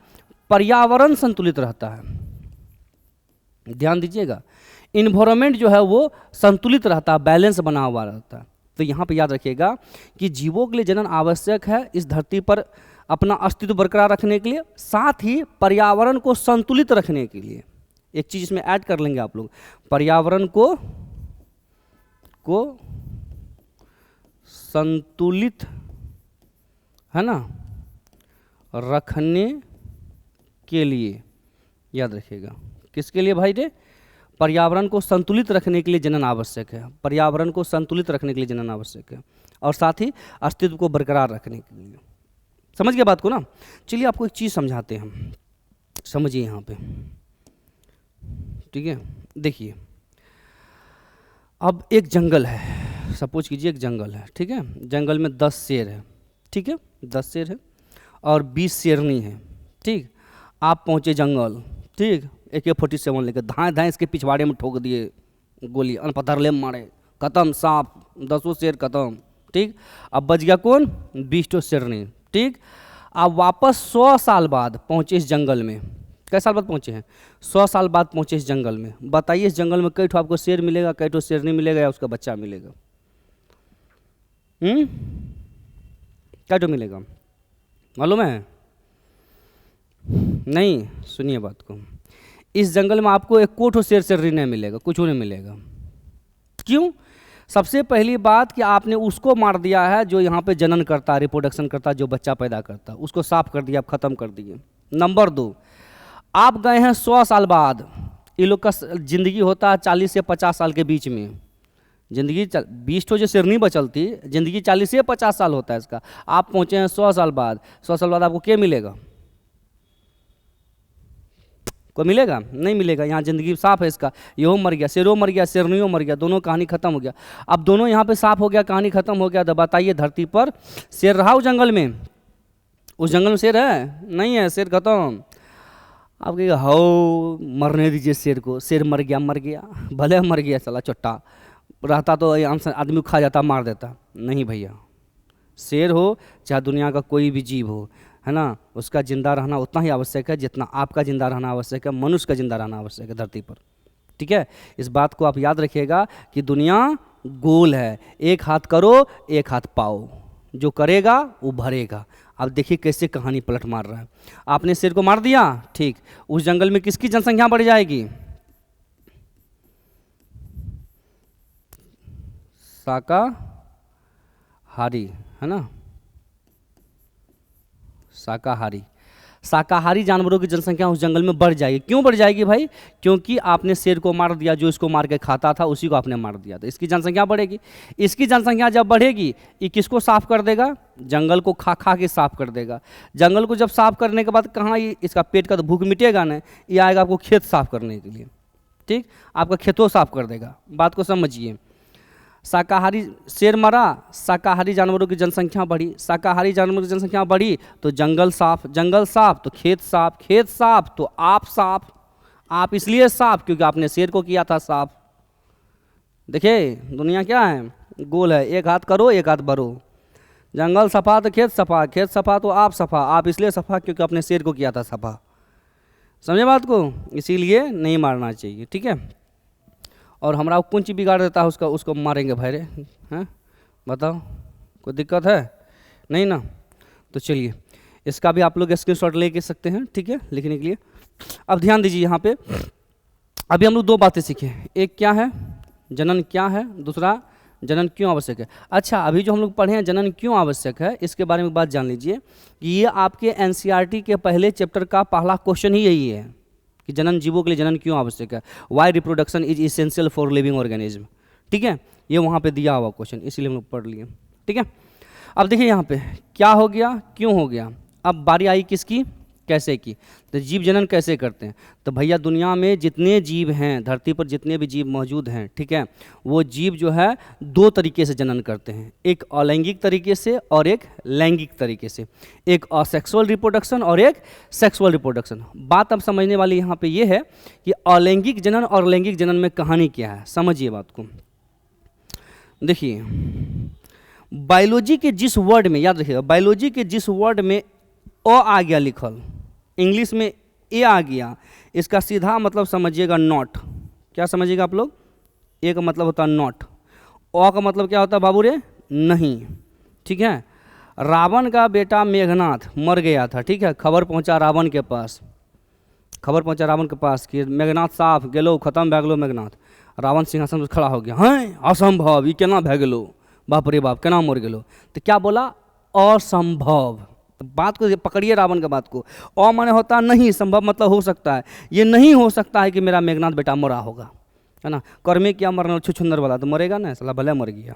Speaker 1: पर्यावरण संतुलित रहता है। ध्यान दीजिएगा, इन्वायरमेंट जो है वो संतुलित रहता है, बैलेंस बना हुआ रहता है। तो यहाँ पे याद रखिएगा कि जीवों के लिए जनन आवश्यक है इस धरती पर अपना अस्तित्व बरकरार रखने के लिए, साथ ही पर्यावरण को संतुलित रखने के लिए। एक चीज़ इसमें ऐड कर लेंगे आप लोग, पर्यावरण को संतुलित, है ना, रखने के लिए, याद रखिएगा। किसके लिए भाई रे? पर्यावरण को संतुलित रखने के लिए जनन आवश्यक है, पर्यावरण को संतुलित रखने के लिए जनन आवश्यक है, और साथ ही अस्तित्व को बरकरार रखने के लिए। समझ गए बात को ना। चलिए आपको एक चीज़ समझाते हैं हम, समझिए यहाँ पे, ठीक है। देखिए अब एक जंगल है, सपोज कीजिए एक जंगल है, ठीक है। जंगल में 10 शेर है, ठीक है, 10 शेर है और 20 शेरनी है, ठीक। आप पहुँचे जंगल, ठीक, AK-47 लेकर धाएँ इसके पिछवाड़े में ठोक दिए गोली, अनपतरले मारे, खत्म, सांप, 10 शेर खत्म, ठीक। अब बच गया कौन? 20 शेरनी, ठीक। आप वापस 100 साल बाद पहुँचे इस जंगल में, कई साल बाद पहुँचे हैं? 100 साल बाद पहुँचे इस जंगल में। बताइए इस जंगल में कई ठो आपको शेर मिलेगा, कई ठो शेरनी मिलेगा, या उसका बच्चा मिलेगा? कई ठो मिलेगा मालूम है? नहीं, सुनिए बात को, इस जंगल में आपको एक कोठो शेर शेरनी नहीं मिलेगा, कुछ नहीं मिलेगा। क्यों? सबसे पहली बात कि आपने उसको मार दिया है जो यहाँ पे जनन करता है, रिप्रोडक्शन करता है, जो बच्चा पैदा करता है, उसको साफ कर दिया, आप ख़त्म कर दिए। नंबर 2, आप गए हैं 100 साल बाद। ये लोग का ज़िंदगी होता है 40 से 50 साल के बीच में। ज़िंदगी 20 तो जो सिरनी बचलती, ज़िंदगी 40 से 50 साल होता है इसका। आप पहुँचे हैं 100 साल बाद। 100 साल बाद आपको क्या मिलेगा? को मिलेगा? नहीं मिलेगा। यहाँ ज़िंदगी साफ है इसका। यो मर गया, शेरो मर गया, शेरनियो मर गया, दोनों कहानी खत्म हो गया। अब दोनों यहाँ पे साफ हो गया, कहानी खत्म हो गया। तो बताइए, धरती पर शेर रहा उस जंगल में? उस जंगल में शेर है? नहीं है, शेर खत्म। आप कहिएगा हो मरने दीजिए शेर को, शेर मर गया, मर गया, भले मर गया, साला चट्टा रहता तो आदमी खा जाता, मार देता। नहीं भैया, शेर हो चाहे दुनिया का कोई भी जीव हो, है ना, उसका जिंदा रहना उतना ही आवश्यक है जितना आपका जिंदा रहना आवश्यक है, मनुष्य का जिंदा रहना आवश्यक है धरती पर। ठीक है, इस बात को आप याद रखिएगा कि दुनिया गोल है। एक हाथ करो, एक हाथ पाओ, जो करेगा वो भरेगा। अब देखिए कैसे कहानी पलट मार रहा है। आपने शेर को मार दिया, ठीक, उस जंगल में किसकी जनसंख्या बढ़ जाएगी? शाकाहारी, है ना, शाकाहारी जानवरों की जनसंख्या उस जंगल में बढ़ जाएगी। क्यों बढ़ जाएगी भाई? क्योंकि आपने शेर को मार दिया, जो इसको मार के खाता था उसी को आपने मार दिया, तो इसकी जनसंख्या बढ़ेगी। इसकी जनसंख्या जब बढ़ेगी, ये किसको साफ कर देगा? जंगल को खा खा के साफ कर देगा। जंगल को जब साफ करने के बाद कहाँ इसका पेट का तो भूख मिटेगा ना, ये आएगा आपको खेत साफ करने के लिए। ठीक, आपका खेतों साफ कर देगा। बात को समझिए। शाकाहारी शेर मरा, शाकाहारी जानवरों की जनसंख्या बढ़ी, शाकाहारी जानवरों की जनसंख्या बढ़ी तो जंगल साफ, जंगल साफ तो खेत साफ, खेत साफ तो आप साफ। आप इसलिए साफ क्योंकि आपने शेर को किया था साफ। देखिए दुनिया क्या है, गोल है। एक हाथ करो, एक हाथ भरो। जंगल सफा तो खेत सफा, खेत सफा तो आप सफा। आप इसलिए सफा क्योंकि आपने शेर को किया था सफा। समझे बात को? इसीलिए नहीं मारना चाहिए। ठीक है, और हमारा कौन चीज़ बिगाड़ देता है उसको मारेंगे भाई रे? हैं, बताओ, कोई दिक्कत है? नहीं ना? तो चलिए, इसका भी आप लोग स्क्रीनशॉट ले के सकते हैं, ठीक है, लिखने के लिए। अब ध्यान दीजिए यहाँ पे, अभी हम लोग 2 बातें सीखे। एक क्या है, जनन क्या है, दूसरा जनन क्यों आवश्यक है। अच्छा, अभी जो हम लोग पढ़े हैं जनन क्यों आवश्यक है, इसके बारे में एक बात जान लीजिए कि ये आपके एनसीईआरटी के पहले चैप्टर का पहला क्वेश्चन ही यही है कि जनन, जीवों के लिए जनन क्यों आवश्यक है। Why reproduction is essential for living organism. ठीक है, ये वहाँ पे दिया हुआ क्वेश्चन, इसीलिए हम लोग पढ़ लिए। ठीक है, अब देखिए यहाँ पे क्या हो गया, क्यों हो गया। अब बारी आई किसकी, कैसे की। तो जीव जनन कैसे करते हैं? तो भैया दुनिया में जितने जीव हैं, धरती पर जितने भी जीव मौजूद हैं, ठीक है, वो जीव जो है 2 तरीके से जनन करते हैं। एक अलैंगिक तरीके से और एक लैंगिक तरीके से। एक असेक्सुअल रिप्रोडक्शन और एक सेक्सुअल रिप्रोडक्शन। बात अब समझने वाली यहाँ पे ये है कि अलैंगिक जनन और लैंगिक जनन में कहानी क्या है, समझिए बात को। देखिए, बायोलॉजी के जिस वर्ड में, याद रखिएगा, बायोलॉजी के जिस वर्ड में अ आ गया लिखल, इंग्लिश में ए आ गया, इसका सीधा मतलब समझिएगा नॉट। क्या समझिएगा आप लोग? ए का मतलब होता है नॉट, अ का मतलब क्या होता है बाबू रे? नहीं। ठीक है, रावण का बेटा मेघनाथ मर गया था, ठीक है, खबर पहुंचा रावण के पास, खबर पहुंचा रावण के पास कि मेघनाथ साफ गेलो, खत्म भए गेलो मेघनाथ। रावण सिंहासन पर खड़ा हो गया, हैं असंभव, ये केना भए गेलो, बाप रे बाप, केना मर गेलो। तो क्या बोला? असंभव। तो बात को पकड़िए, रावण का बात को। अ माने होता नहीं, संभव मतलब हो सकता है। ये नहीं हो सकता है कि मेरा मेघनाथ बेटा मरा होगा, है ना। कर्मे क्या मरना, छुछुंदर वाला तो मरेगा ना, साला भले मर गया।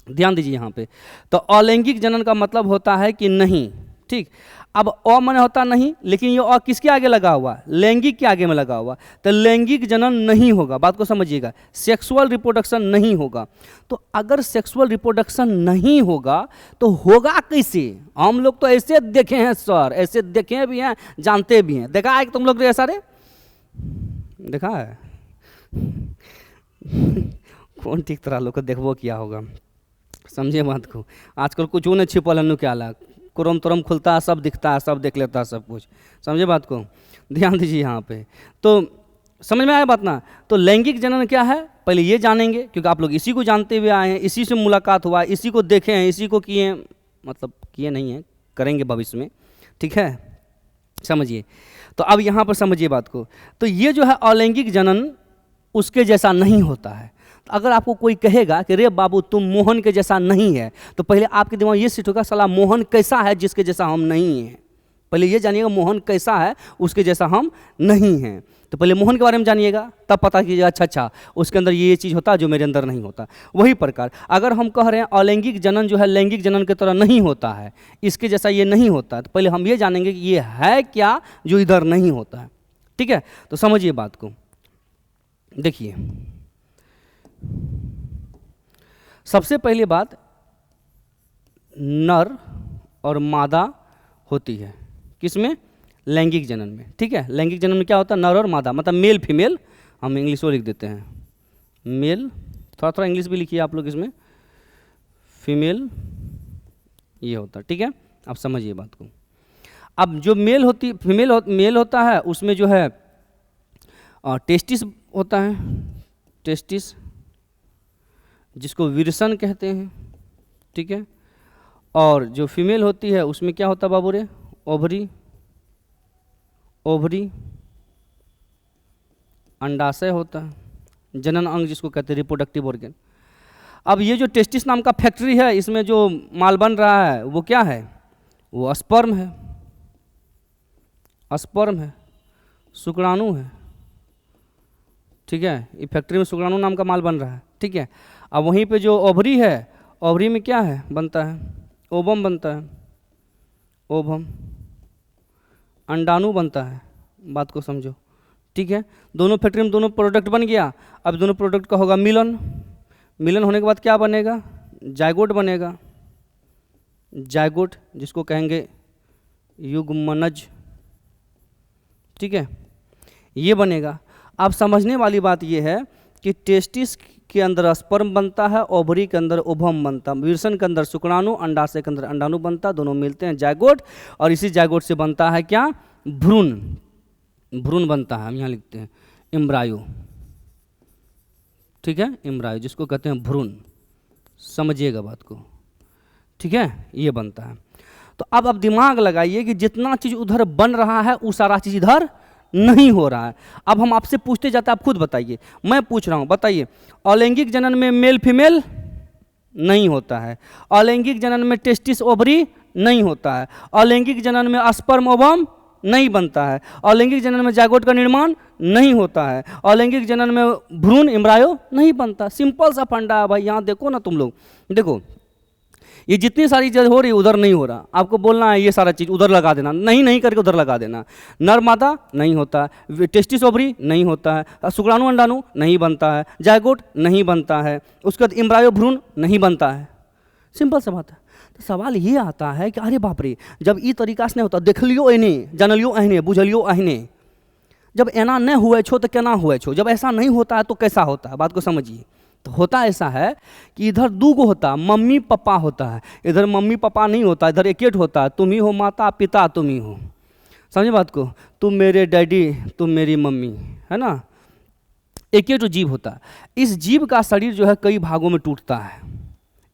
Speaker 1: ध्यान दीजिए यहाँ पे। तो अलैंगिक जनन का मतलब होता है कि नहीं, ठीक। अब अ माने होता नहीं, लेकिन ये अ किसके आगे लगा हुआ? लैंगिक के आगे में लगा हुआ, तो लैंगिक जनन नहीं होगा। बात को समझिएगा, सेक्सुअल रिप्रोडक्शन नहीं होगा। तो अगर सेक्सुअल रिप्रोडक्शन नहीं होगा तो होगा कैसे? हम लोग तो ऐसे देखे हैं सर, ऐसे देखे भी हैं, जानते भी हैं। देखा है कि तुम लोग ऐसा रे देखा है? कौन ठीक तरह लोग को देखबो किया होगा, समझे बात को। आजकल कुछ नहीं छिपल है, क्या ला क्रोम तोरम खुलता है, सब दिखता है, सब देख लेता है सब कुछ, समझे बात को। ध्यान दीजिए यहाँ पे, तो समझ में आया बात ना। तो लैंगिक जनन क्या है पहले ये जानेंगे, क्योंकि आप लोग इसी को जानते हुए आए हैं, इसी से मुलाकात हुआ, इसी को देखे हैं, इसी को किए, मतलब किए नहीं हैं, करेंगे भविष्य में, ठीक है, समझिए। तो अब यहाँ पर समझिए बात को। तो ये जो है अलैंगिक जनन उसके जैसा नहीं होता है। अगर आपको कोई कहेगा कि रे बाबू तुम मोहन के जैसा नहीं है, तो पहले आपके दिमाग ये सेट होगा साला मोहन कैसा है जिसके जैसा हम नहीं हैं। पहले ये जानिएगा मोहन कैसा है उसके जैसा हम नहीं हैं। तो पहले मोहन के बारे में जानिएगा, तब पता कीजिएगा अच्छा उसके अंदर ये चीज़ होता है जो मेरे अंदर नहीं होता। वही प्रकार अगर हम कह रहे हैं अलैंगिक जनन जो है लैंगिक जनन की तरह नहीं होता है, इसके जैसा ये नहीं होता, तो पहले हम ये जानेंगे कि ये है क्या जो इधर नहीं होता है। ठीक है, तो समझिए बात को। देखिए सबसे पहली बात, नर और मादा होती है किसमें? लैंगिक जनन में। ठीक है, लैंगिक जनन में क्या होता है? नर और मादा, मतलब मेल फीमेल, हम इंग्लिश में लिख देते हैं मेल, थोड़ा थोड़ा इंग्लिश भी लिखिए आप लोग इसमें, फीमेल ये होता है। ठीक है, आप समझिए बात को। अब जो मेल होती मेल होता है उसमें जो है टेस्टिस होता है, टेस्टिस जिसको विरसन कहते हैं। ठीक है, और जो फीमेल होती है उसमें क्या होता है बाबू रे? ओवरी, ओवरी अंडाशय होता है, जनन अंग जिसको कहते हैं रिप्रोडक्टिव ऑर्गन। अब ये जो टेस्टिस नाम का फैक्ट्री है, इसमें जो माल बन रहा है वो क्या है? वो स्पर्म है, स्पर्म है, शुक्राणु है। ठीक है, ये फैक्ट्री में शुक्राणु नाम का माल बन रहा है। ठीक है, अब वहीं पे जो ओवरी है, ओवरी में क्या है बनता है? ओवम बनता है, ओवम, अंडाणु बनता है। बात को समझो। ठीक है, दोनों फैक्ट्री में दोनों प्रोडक्ट बन गया। अब दोनों प्रोडक्ट का होगा मिलन, मिलन होने के बाद क्या बनेगा? जायगोट बनेगा, जायगोट जिसको कहेंगे युग्मनज। ठीक है, ये बनेगा। अब समझने वाली बात ये है कि टेस्टिस के अंदर स्पर्म बनता है, ओवरी के अंदर ओवम बनता है, विरसन के अंदर शुक्राणु, अंडाशय के अंदर अंडाणु बनता है, दोनों मिलते हैं जायगोट, और इसी जायगोट से बनता है क्या? भ्रूण, भ्रूण बनता है, हम यहाँ लिखते हैं एम्ब्रायो। ठीक है, एम्ब्रायो जिसको कहते हैं भ्रूण, समझिएगा बात को। ठीक है, ये बनता है। तो अब दिमाग लगाइए कि जितना चीज़ उधर बन रहा है वो सारा चीज़ इधर नहीं हो रहा है। अब हम आपसे पूछते जाते हैं, आप खुद बताइए, मैं पूछ रहा हूँ, बताइए अलैंगिक जनन में मेल फीमेल नहीं होता है, अलैंगिक जनन में टेस्टिस ओवरी नहीं होता है, अलैंगिक जनन में स्पर्म ओवम नहीं बनता है, अलैंगिक जनन में जायगोट का निर्माण नहीं होता है, अलैंगिक जनन में भ्रूण एम्ब्रायो नहीं बनता। सिंपल सा फंडा है भाई। यहाँ देखो ना तुम लोग, देखो ये जितनी सारी चीज़ हो रही है उधर नहीं हो रहा। आपको बोलना है ये सारा चीज़ उधर लगा देना, नहीं नहीं करके उधर लगा देना। नर मादा नहीं होता है, टेस्टिस ओवरी नहीं होता है, शुक्राणु अंडाणु नहीं बनता है, जायगोट नहीं बनता है, उसके बाद एम्ब्रायो भ्रूण नहीं बनता है। सिंपल सा बात है। तो सवाल ये आता है कि अरे बाप रे, जब ई तरीका से नहीं होता, देख लियो एने, जानलियो अहने, बुझलियो अहने, जब एना नहीं हुए छो तो केना हुए छो? जब ऐसा नहीं होता है तो कैसा होता है? बात को समझिए। तो होता ऐसा है कि इधर दो गो होता, मम्मी पापा होता है, इधर मम्मी पापा नहीं होता, इधर एक होता है, तुम ही हो माता पिता, तुम ही हो। समझे बात को? तुम मेरे डैडी, तुम मेरी मम्मी, है ना? एक ही तो जीव होता है। इस जीव का शरीर जो है कई भागों में टूटता है,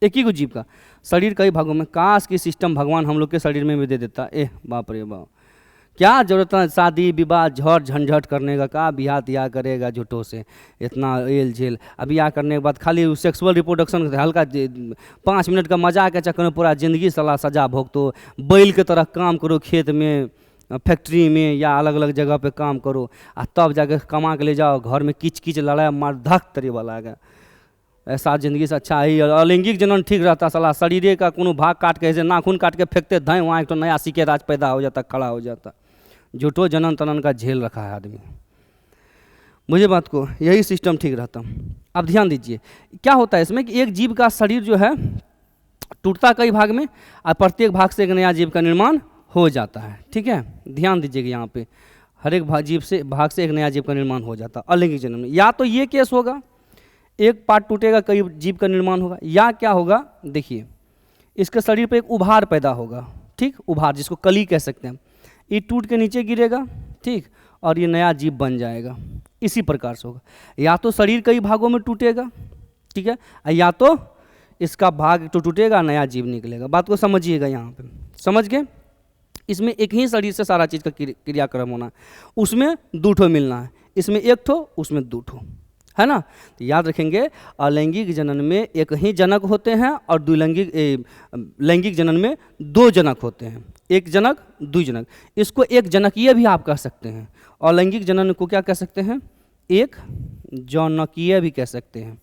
Speaker 1: एक ही को जीव का शरीर कई भागों में। काश की सिस्टम भगवान हम लोग के शरीर में भी दे देता। बाप रे बाप, क्या जरूरत है शादी विवाह झड़ झंझट करने का? का बिहार तिया करेगा झूठों से, इतना एल झेल। अब बिहार करने के बाद खाली सेक्सुअल रिप्रोडक्शन हल्का 5 मिनट का मजा के चक्कर में पूरा ज़िंदगी सला सजा भोगतो। बैल के तरह काम करो, खेत में, फैक्ट्री में या अलग अलग जगह पे काम करो, आ तब जाके कमा के ले जाओ घर में, किच किच लड़ाई मार धक तरी वाला है। ऐसा ज़िंदगी से अच्छा ही अलैंगिक जनन ठीक रहता। सला शरीर का कोनो भाग काट के, ऐसे नाखून काट के फेंकते धाएँ, वहाँ एक तो नया सीके राज पैदा हो जाता, खड़ा हो जाता। झूठो जनन तनन का झेल रखा है आदमी। मुझे बात को, यही सिस्टम ठीक रहता। अब ध्यान दीजिए क्या होता है इसमें कि एक जीव का शरीर जो है टूटता कई भाग में, और प्रत्येक भाग से एक नया जीव का निर्माण हो जाता है। ठीक है, ध्यान दीजिएगा यहाँ पे, हर एक जीव से भाग से एक नया जीव का निर्माण हो जाता है अलैंगिक जनन में। या तो ये केस होगा, एक पार्ट टूटेगा कई जीव का निर्माण होगा, या क्या होगा, देखिए इसके शरीर पे एक उभार पैदा होगा। ठीक, उभार जिसको कली कह सकते हैं, ये टूट के नीचे गिरेगा, ठीक, और ये नया जीव बन जाएगा। इसी प्रकार से होगा, या तो शरीर कई भागों में टूटेगा, ठीक है, या तो इसका भाग तो टूटेगा, नया जीव निकलेगा। बात को समझिएगा यहाँ पे, समझ गए? इसमें एक ही शरीर से सारा चीज़ का क्रियाक्रम होना है, उसमें 2 ठो मिलना है, इसमें 1 ठो, उसमें 2 ठो। है ना। तो याद रखेंगे अलैंगिक जनन में एक ही जनक होते हैं और द्विलैंगिक लैंगिक जनन में दो जनक होते हैं, एक जनक द्विजनक। इसको एक जनकीय भी आप कह सकते हैं। अलैंगिक जनन को क्या कह सकते हैं, एक जनकीय भी कह सकते हैं,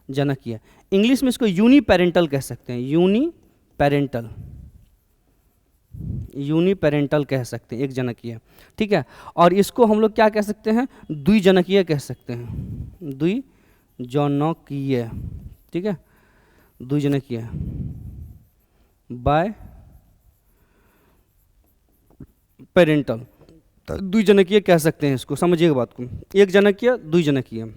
Speaker 1: जनकीय। इंग्लिश में इसको यूनिपेरेंटल कह सकते हैं, यूनिपेरेंटल, यूनिपेरेंटल कह सकते हैं, एक जनकीय, ठीक है। और इसको हम लोग क्या कह सकते हैं, द्विजनकीय कह सकते हैं, द्विजनकीय, ठीक है, द्विजनकीय, बाय पेरेंटल, द्विजनकीय कह सकते हैं इसको, समझिएगा बात को, एक जनकीय द्विजनकीय।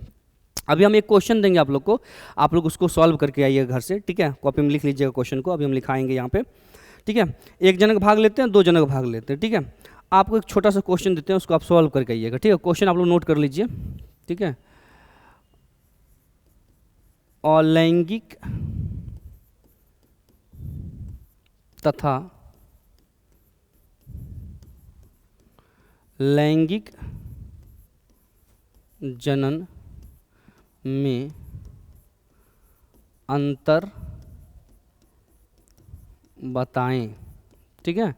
Speaker 1: अभी हम एक क्वेश्चन देंगे आप लोग को, आप लोग उसको सॉल्व करके आइए घर से, ठीक है, कॉपी में लिख लीजिएगा क्वेश्चन को, अभी हम लिखाएंगे यहाँ पे, ठीक है। एक जनक भाग लेते हैं, दो जनक भाग लेते हैं, ठीक है। आपको एक छोटा सा क्वेश्चन देते हैं, उसको आप सॉल्व करके आइएगा, ठीक है। क्वेश्चन आप लोग नोट कर लीजिए, ठीक है। अलैंगिक तथा लैंगिक जनन में अंतर बताएं, ठीक है।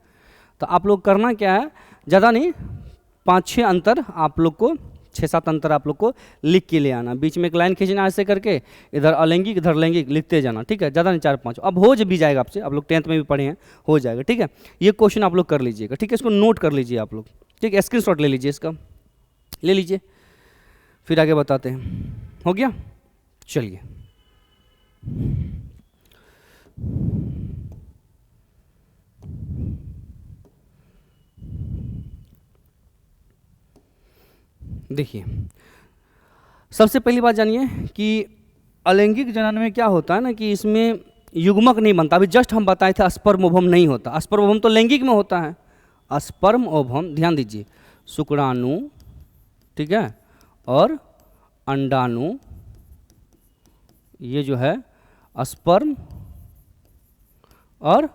Speaker 1: तो आप लोग करना क्या है, ज़्यादा नहीं, 5-6 अंतर आप लोग को, 6-7 अंतर आप लोग को लिख के ले आना, बीच में एक लाइन खींचना ऐसे करके, इधर अलैंगिक इधर लैंगिक लिखते जाना, ठीक है, ज़्यादा नहीं, 4-5। अब हो भी जाएगा आपसे, आप लोग 10th में भी पढ़े हैं, हो जाएगा, ठीक है। ये क्वेश्चन आप लोग कर लीजिएगा, ठीक है, इसको नोट कर लीजिए आप लोग, ठीक है, स्क्रीनशॉट ले लीजिए, इसका ले लीजिए, फिर आगे बताते हैं। हो गया, चलिए। देखिए, सबसे पहली बात जानिए कि अलैंगिक जनन में क्या होता है ना, कि इसमें युग्मक नहीं बनता। अभी जस्ट हम बताए थे स्पर्म ओवम नहीं होता, स्पर्म ओवम तो लैंगिक में होता है, स्पर्म ओवम, ध्यान दीजिए, शुक्राणु, ठीक है, और अंडाणु, ये जो है स्पर्म और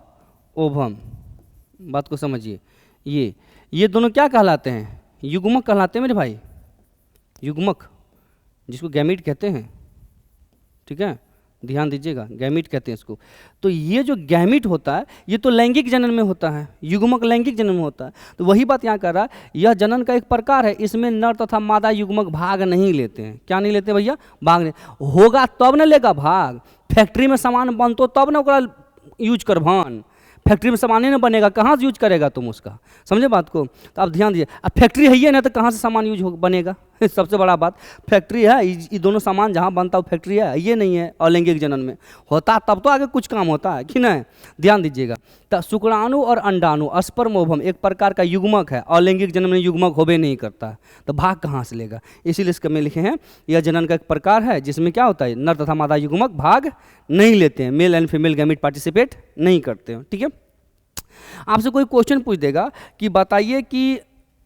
Speaker 1: ओवम, बात को समझिए, ये दोनों क्या कहलाते हैं, युग्मक कहलाते हैं मेरे भाई, युग्मक, जिसको गैमीट कहते हैं, ठीक है, ध्यान दीजिएगा, गैमीट कहते हैं इसको। तो ये जो गैमीट होता है ये तो लैंगिक जनन में होता है, युग्मक लैंगिक जनन में होता है। तो वही बात यहाँ कर रहा है, यह जनन का एक प्रकार है, इसमें नर तथा मादा युग्मक भाग नहीं लेते हैं। क्या नहीं लेते भैया, भाग नहीं, होगा तब न लेगा भाग, फैक्ट्री में सामान बनतो तब ना ओकरा यूज करभान, फैक्ट्री में सामान ही नहीं बनेगा, कहाँ से यूज करेगा तुम उसका, समझे बात को। तो आप ध्यान दीजिए, अब फैक्ट्री है ही ना, तो कहाँ से सामान यूज बनेगा, सबसे बड़ा बात, फैक्ट्री है, ये दोनों सामान जहाँ बनता है फैक्ट्री है, ये नहीं है। अलैंगिक जनन में होता तब तो आगे कुछ काम होता है कि नहीं, ध्यान दीजिएगा। तो शुक्राणु और अंडाणु, स्पर्म ओवम एक प्रकार का युग्मक है, अलैंगिक जनन में युग्मक होबे नहीं करता, तो भाग कहाँ से लेगा, इसीलिए इसके में लिखे हैं यह जनन का एक प्रकार है जिसमें क्या होता है, नर तथा मादा युग्मक भाग नहीं लेते हैं, male and female gamete participate नहीं करते हैं, ठीक है। आपसे कोई क्वेश्चन पूछ देगा कि बताइए कि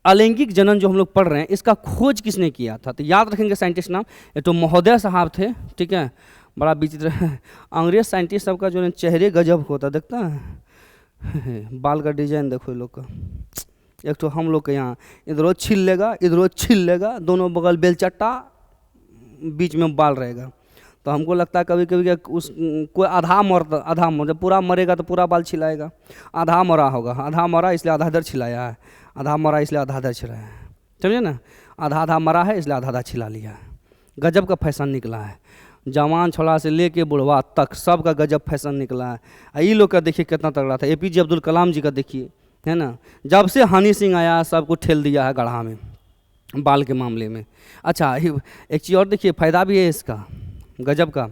Speaker 1: अलैंगिक जनन जो हम लोग पढ़ रहे हैं इसका खोज किसने किया था, तो याद रखेंगे साइंटिस्ट नाम, ये तो महोदय साहब थे, ठीक है, बड़ा विचित्र अंग्रेज साइंटिस्ट सबका जो चेहरे गजब होता, देखता है बाल का डिजाइन देखो ये लोग का, एक तो हम लोग के यहाँ इधरों छिल लेगा इधरों छिल लेगा, दोनों बगल बेलचट्टा, बीच में बाल रहेगा। तो हमको लगता है कभी कभी उस कोई आधा जब पूरा मरेगा तो पूरा बाल छिलाएगा, आधा मरा होगा, आधा मरा इसलिए आधा इधर छिलाया है, आधा मरा इसलिए आधा इधर छिलाया है, समझे ना, आधा मरा है इसलिए आधा छिला लिया है। गजब का फैशन निकला है, जवान छोड़ा से लेके बुढ़वा तक सब का गजब फैशन निकला है। ये लोग का देखिए कितना तगड़ा था, APJ अब्दुल कलाम जी का देखिए, है ना, जब से हनी सिंह आया सबको ठेल दिया है गढ़ा में बाल के मामले में। अच्छा एक चीज़ और देखिए, फ़ायदा भी है इसका गजब का,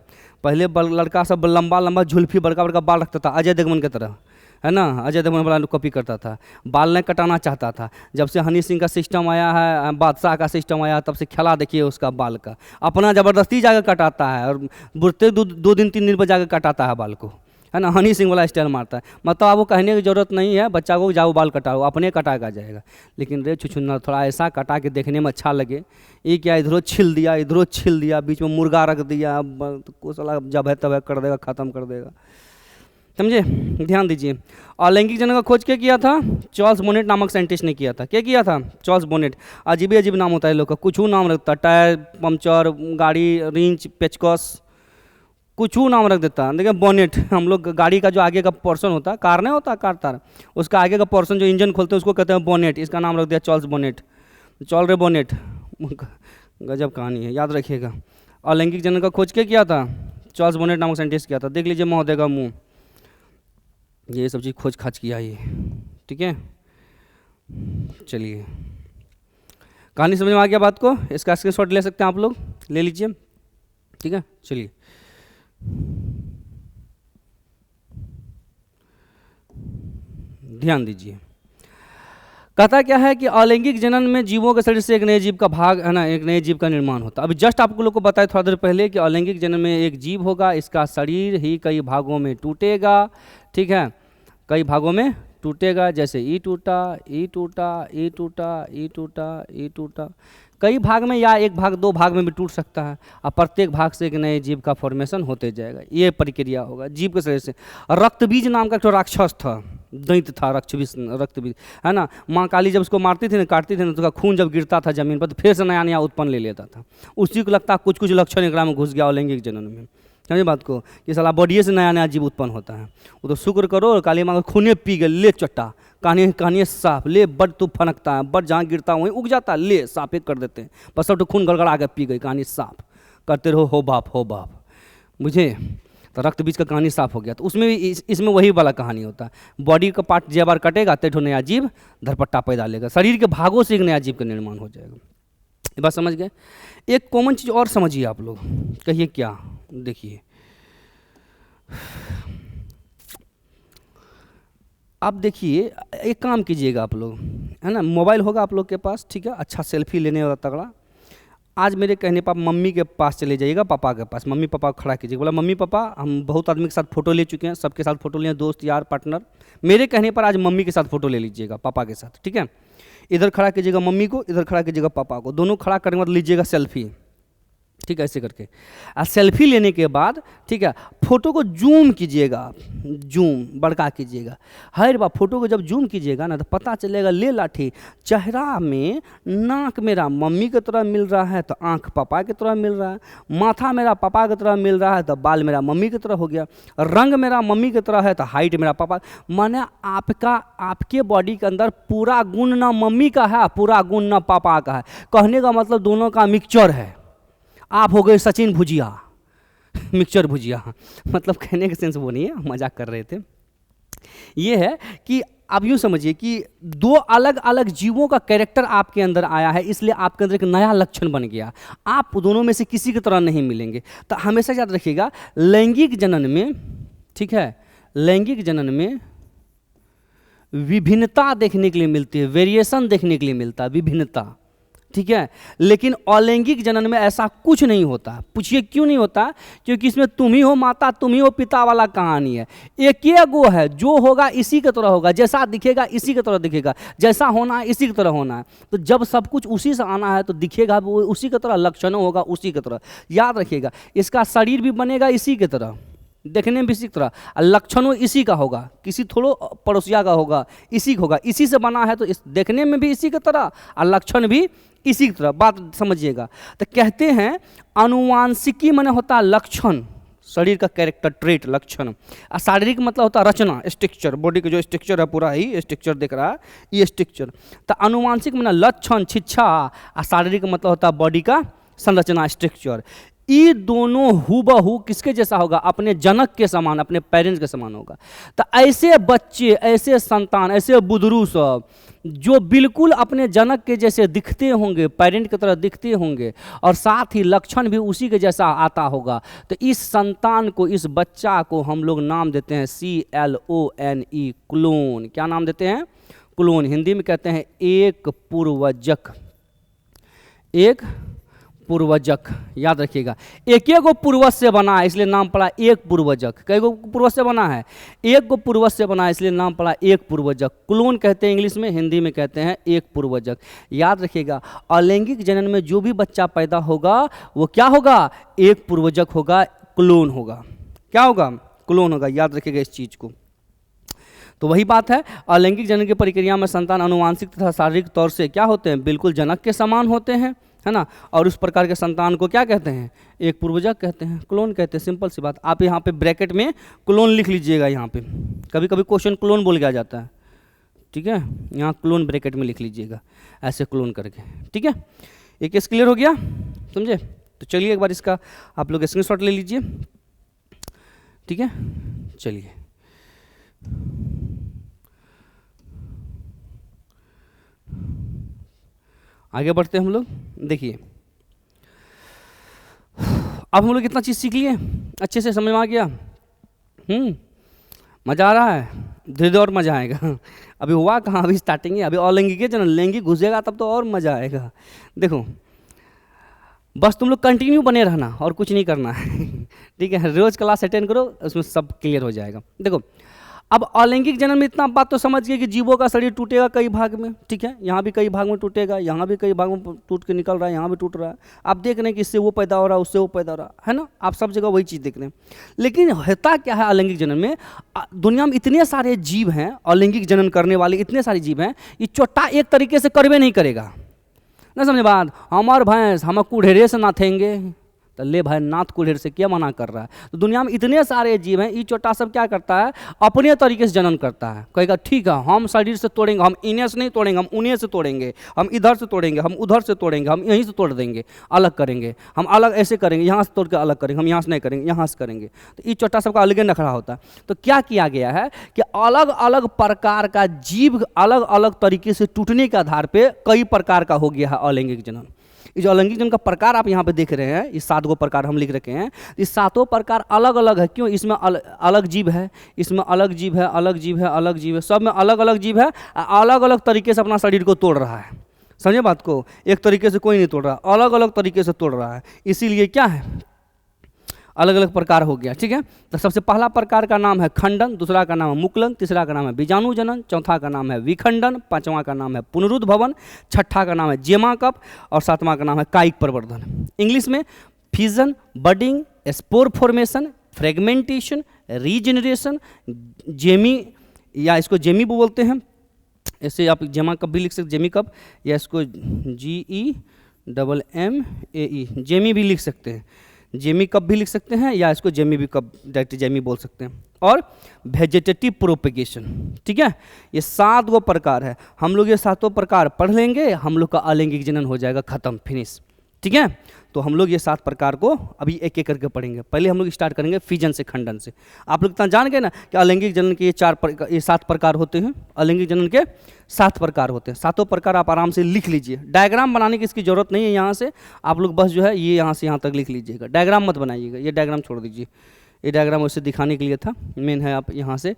Speaker 1: पहले लड़का सब लंबा लंबा झुल्फी बड़का बड़का बाल रखता था, अजय देवगन की तरह, है ना, अजय देवगन वाला कॉपी करता था, बाल नहीं कटाना चाहता था। जब से हनी सिंह का सिस्टम आया है, बादशाह का सिस्टम आया, तब से खेला देखिए उसका बाल का, अपना ज़बरदस्ती जाकर कटाता है और बुढ़ते 2 दिन 3 दिन पर जाकर कटाता है बाल को, है ना, हनी सिंह वाला स्टाइल मारता है। मतलब आपको कहने की ज़रूरत नहीं है, बच्चा को जाओ बाल कटाओ, अपने कटा का जाएगा। लेकिन रे छुछुन्ना थोड़ा ऐसा कटा के देखने में अच्छा लगे, ये क्या इधरों छिल दिया, बीच में मुर्गा रख दिया, तो को साला जब है तब है कर देगा, ख़त्म कर देगा। समझे, ध्यान दीजिए। अलैंगिक जनन का खोज क्या किया था? चार्ल्स बोनेट नामक साइंटिस्ट ने किया था। क्या किया था? Charles bonnet. अजीब अजीब नाम होता है लोग का, कुछ नाम रखता, टायर पंचर, गाड़ी रिंच पेचकस, कुछ नाम रख देता है। देखिए बोनेट, हम लोग गाड़ी का जो आगे का पोर्शन होता है, कार नहीं होता कार तार, उसका आगे का पोर्शन जो इंजन खोलते हैं उसको कहते हैं बोनेट। इसका नाम रख दिया चार्ल्स बोनेट, चल रे बोनेट। गजब कहानी है, याद रखिएगा। अलैंगिक जनन का खोज क्या किया था? चार्ल्स बोनेट नामक साइंटिस्ट किया था। देख लीजिए महोदय का मुंह, ये सब चीज़ खोज खाज किया ये, ठीक है। चलिए, कहानी समझ में आ गया बात को? इसका स्क्रीनशॉट ले सकते हैं आप लोग, ले लीजिए, ठीक है। चलिए, ध्यान दीजिए। कहता क्या है कि अलैंगिक जनन में जीवों के शरीर से एक नए जीव का भाग है ना, एक नए जीव का निर्माण होता है। अभी जस्ट आपको लोग को बताया थोड़ा देर पहले कि अलैंगिक जनन में एक जीव होगा, इसका शरीर ही कई भागों में टूटेगा, ठीक है, कई भागों में टूटेगा, जैसे ई टूटा, ई टूटा, ई टूटा, ई टूटा, ई टूटा, कई भाग में या एक भाग दो भाग में भी टूट सकता है। और प्रत्येक भाग से एक नए जीव का फॉर्मेशन होते जाएगा, ये प्रक्रिया होगा जीव के शरीर से। रक्तबीज नाम का एक राक्षस था, दैत्य था, रक्तबीज है ना। माँ काली जब उसको मारती थी ना, काटती थी ना, तो उसका खून जब गिरता था जमीन पर तो फिर से नया नया उत्पन्न ले लेता था। उसी को लगता कुछ कुछ लक्षण एकरा में घुस गया अलैंगिक जनन में। समझे बात को, कि साला बॉडीए से नया नया जीव उत्पन्न होता है। वो तो शुक्र करो काली माँ का खूने पी गए, ले चट्टा, कहानी साफ, ले बड तू फनकता है, बड जहाँ गिरता वहीं उग जाता, ले साफ एक कर देते हैं, बस सब तो खून गड़गड़ा के पी गई, कहानी साफ करते रहो, हो बाप मुझे। तो रक्त बीज का कहानी साफ हो गया। तो उसमें भी इसमें वही वाला कहानी होता है, बॉडी का पार्ट जब बार कटेगा तो नया जीव धरपट्टा पैदा लेगा, शरीर के भागों से एक नया जीव का निर्माण हो जाएगा। ये बात समझ गए। एक कॉमन चीज़ और समझिए आप लोग, कहिए क्या? देखिए, आप देखिए, एक काम कीजिएगा आप लोग, है ना, मोबाइल होगा आप लोग के पास, ठीक है, अच्छा सेल्फी लेने वाला तगड़ा। आज मेरे कहने पर मम्मी के पास चले जाइएगा, पापा के पास, मम्मी पापा खड़ा कीजिएगा, बोला मम्मी पापा हम बहुत आदमी के साथ फ़ोटो ले चुके हैं, सबके साथ फ़ोटो लिए, दोस्त यार पार्टनर, मेरे कहने पर आज मम्मी के साथ फ़ोटो ले लीजिएगा, पापा के साथ, ठीक है। इधर खड़ा कीजिएगा मम्मी को, इधर खड़ा कीजिएगा पापा को, दोनों खड़ा करने के बाद लीजिएगा सेल्फी, ठीक है, ऐसे करके। और सेल्फी लेने के बाद, ठीक है, फोटो को जूम कीजिएगा, जूम बड़का कीजिएगा। हर बार फोटो को जब जूम कीजिएगा ना तो पता चलेगा, ले लाठी, चेहरा में नाक मेरा मम्मी की तरह मिल रहा है तो आंख पापा की तरह मिल रहा है, माथा मेरा पापा की तरह मिल रहा है तो बाल मेरा मम्मी की तरह हो गया, रंग मेरा मम्मी की तरह है तो हाइट मेरा पापा। माने आपके बॉडी के अंदर पूरा गुण ना मम्मी का है, पूरा गुण ना पापा का है। कहने का मतलब दोनों का मिक्सचर है। आप हो गए सचिन भुजिया, मिक्सचर भुजिया, मतलब कहने का सेंस वो नहीं है, मजाक कर रहे थे। ये है कि आप यूँ समझिए कि दो अलग अलग जीवों का कैरेक्टर आपके अंदर आया है, इसलिए आपके अंदर एक नया लक्षण बन गया। आप दोनों में से किसी की तरह नहीं मिलेंगे। तो हमेशा याद रखिएगा, लैंगिक जनन में, ठीक है, लैंगिक जनन में विभिन्नता देखने के लिए मिलती है, वेरिएशन देखने के लिए मिलता है, विभिन्नता, ठीक है। लेकिन अलैंगिक जनन में ऐसा कुछ नहीं होता। पूछिए क्यों नहीं होता? क्योंकि इसमें तुम ही हो माता तुम ही हो पिता वाला कहानी है। एक ही गो है, जो होगा इसी की तरह होगा, जैसा दिखेगा इसी की तरह दिखेगा, जैसा होना है इसी की तरह होना है। तो जब सब कुछ उसी से आना है तो दिखेगा वो उसी की तरह, लक्षण होगा उसी की तरह। याद रखिएगा, इसका शरीर भी बनेगा इसी की तरह, देखने में भी इसी तरह, लक्षणों इसी का होगा, किसी थोड़ो पड़ोसिया का होगा, इसी का होगा, इसी से बना है तो इस देखने में भी इसी की तरह और लक्षण भी इसी की तरह। बात समझिएगा। तो कहते हैं अनुवांशिकी माने होता है लक्षण, शरीर का कैरेक्टर ट्रेट, लक्षण। और शारीरिक मतलब होता है रचना, स्ट्रक्चर, बॉडी का जो स्ट्रक्चर है पूरा ही स्ट्रक्चर दिख रहा है, ये स्ट्रक्चर। तो अनुवांशिक माने लक्षण छिच्छा, और शारीरिक मतलब होता है बॉडी का संरचना, स्ट्रक्चर। ये दोनों हूबहू किसके जैसा होगा? अपने जनक के समान, अपने पेरेंट्स के समान होगा। तो ऐसे बच्चे, ऐसे संतान, ऐसे बुदरू सब जो बिल्कुल अपने जनक के जैसे दिखते होंगे, पेरेंट की तरह दिखते होंगे, और साथ ही लक्षण भी उसी के जैसा आता होगा, तो इस संतान को, इस बच्चा को हम लोग नाम देते हैं CLONE, क्लोन। क्या नाम देते हैं? क्लोन। हिंदी में कहते हैं एक पूर्वजक, एक पूर्वजक। याद रखिएगा, एक गो पूर्वज से बना है इसलिए नाम पड़ा एक पूर्वजक। कई गो पूर्वज से बना है? एक गो पूर्वज से बना है इसलिए नाम पड़ा एक पूर्वजक। क्लोन कहते हैं इंग्लिश में, हिंदी में कहते हैं एक पूर्वजक। याद रखिएगा, अलैंगिक जनन में जो भी बच्चा पैदा होगा वो क्या होगा? एक पूर्वजक होगा, क्लोन होगा। क्या होगा? क्लोन होगा, याद रखिएगा इस चीज़ को। तो वही बात है, अलैंगिक जनन की प्रक्रिया में संतान आनुवांशिक तथा शारीरिक तौर से क्या होते हैं, बिल्कुल जनक के समान होते हैं, है ना। और उस प्रकार के संतान को क्या कहते हैं, एक पूर्वजक कहते हैं, क्लोन कहते हैं। सिंपल सी बात। आप यहाँ पे ब्रैकेट में क्लोन लिख लीजिएगा, यहाँ पे कभी कभी क्वेश्चन क्लोन बोल के आ जाता है, ठीक है, यहाँ क्लोन ब्रैकेट में लिख लीजिएगा ऐसे क्लोन करके, ठीक है। एक केस क्लियर हो गया, समझे। तो चलिए एक बार इसका आप लोग स्क्रीनशॉट ले लीजिए, ठीक है। चलिए आगे बढ़ते हैं हम लोग। देखिए अब हम लोग कितना चीज़ सीख लिए, अच्छे से समझ में आ गया। मज़ा आ रहा है, धीरे धीरे और मज़ा आएगा। अभी हुआ कहाँ, अभी स्टार्टिंग है, अभी अलैंगिक जनन, लैंगिक घुसेगा तब तो और मज़ा आएगा। देखो बस तुम लोग कंटिन्यू बने रहना और कुछ नहीं करना है, ठीक है। रोज़ क्लास अटेंड करो, उसमें सब क्लियर हो जाएगा। देखो अब अलैंगिक जनन में इतना बात तो समझ गए कि जीवों का शरीर टूटेगा कई भाग में, ठीक है। यहाँ भी कई भाग में टूटेगा, यहाँ भी कई भाग में टूट के निकल रहा है, यहाँ भी टूट रहा है। आप देख रहे हैं कि इससे वो पैदा हो रहा है, उससे वो पैदा हो रहा है ना। आप सब जगह वही चीज़ देख रहे हैं। लेकिन होता क्या है अलैंगिक जनन में, दुनिया में इतने सारे जीव हैं अलैंगिक जनन करने वाले, इतने सारे जीव हैं, ये चोटा एक तरीके से करवे नहीं करेगा ना, समझे बात। हमार भैंस हम कुढ़ेरे से नाथेंगे, तो ले भाई नाथ कुल्हेर से क्या मना कर रहा है। तो दुनिया में इतने सारे जीव हैं, ये छोटा सब क्या करता है, अपने तरीके से जनन करता है। कहेगा ठीक है हम शरीर से तोड़ेंगे, हम इन्हें से नहीं तोड़ेंगे, हम उन्हें से तोड़ेंगे, हम इधर से तोड़ेंगे, हम उधर से तोड़ेंगे, हम यहीं से तोड़ देंगे, अलग करेंगे, हम अलग ऐसे करेंगे, यहाँ से तोड़ के अलग करेंगे, हम यहाँ से नहीं करेंगे, यहाँ से करेंगे। तो ये छोटा सबका अलग नखरा होता है। तो क्या किया गया है कि अलग अलग प्रकार का जीव अलग अलग तरीके से टूटने के आधार पर कई प्रकार का हो गया है अलैंगिक जनन। ये जो अलैंगिक जनन का प्रकार आप यहाँ पे देख रहे हैं, इस 7 प्रकार हम लिख रखे हैं, इस 7 प्रकार अलग अलग है। क्यों, इसमें अलग जीव है, इसमें अलग जीव है, अलग जीव है, अलग जीव है, सब में अलग अलग जीव है, अलग अलग तरीके से अपना शरीर को तोड़ रहा है। समझे बात को, एक तरीके से कोई नहीं तोड़ रहा, अलग अलग तरीके से तोड़ रहा है। इसीलिए क्या है, अलग अलग प्रकार हो गया, ठीक है। तो सबसे पहला प्रकार का नाम है खंडन, दूसरा का नाम है मुकुलन, तीसरा का नाम है बीजाणु जनन, चौथा का नाम है विखंडन, पांचवा का नाम है पुनरुद्भवन, छठा का नाम है जेमाकप और सातवां का नाम है कायिक प्रवर्धन। इंग्लिश में fission, budding, spore formation, fragmentation, regeneration, Jamie या इसको जेमी बोलते हैं। ऐसे आप जेमाकप भी लिख सकते, जेमिकप, या इसको GEMMAE जेमी भी लिख सकते हैं, जेमी कप भी लिख सकते हैं, या इसको जेमी भी कप डायरेक्ट जेमी बोल सकते हैं। और वेजिटेटिव प्रोपेगेशन, ठीक है। ये 7 प्रकार है। हम लोग ये 7 प्रकार पढ़ लेंगे, हम लोग का अलैंगिक जनन हो जाएगा खत्म, फिनिश, ठीक है। तो हम लोग ये 7 प्रकार को अभी एक एक करके पढ़ेंगे। पहले हम लोग स्टार्ट करेंगे फिजन से, खंडन से। आप लोग इतना जान गए ना कि अलैंगिक जनन के ये 7 प्रकार होते हैं। अलैंगिक जनन के 7 प्रकार होते हैं। 7 प्रकार आप आराम से लिख लीजिए। डायग्राम बनाने की इसकी जरूरत नहीं है, यहाँ से आप लोग बस जो है ये यहाँ से यहाँ तक लिख लीजिएगा, डायग्राम मत बनाइएगा, ये डायग्राम छोड़ दीजिए। ये डायग्राम उससे दिखाने के लिए था, मेन है। आप यहाँ से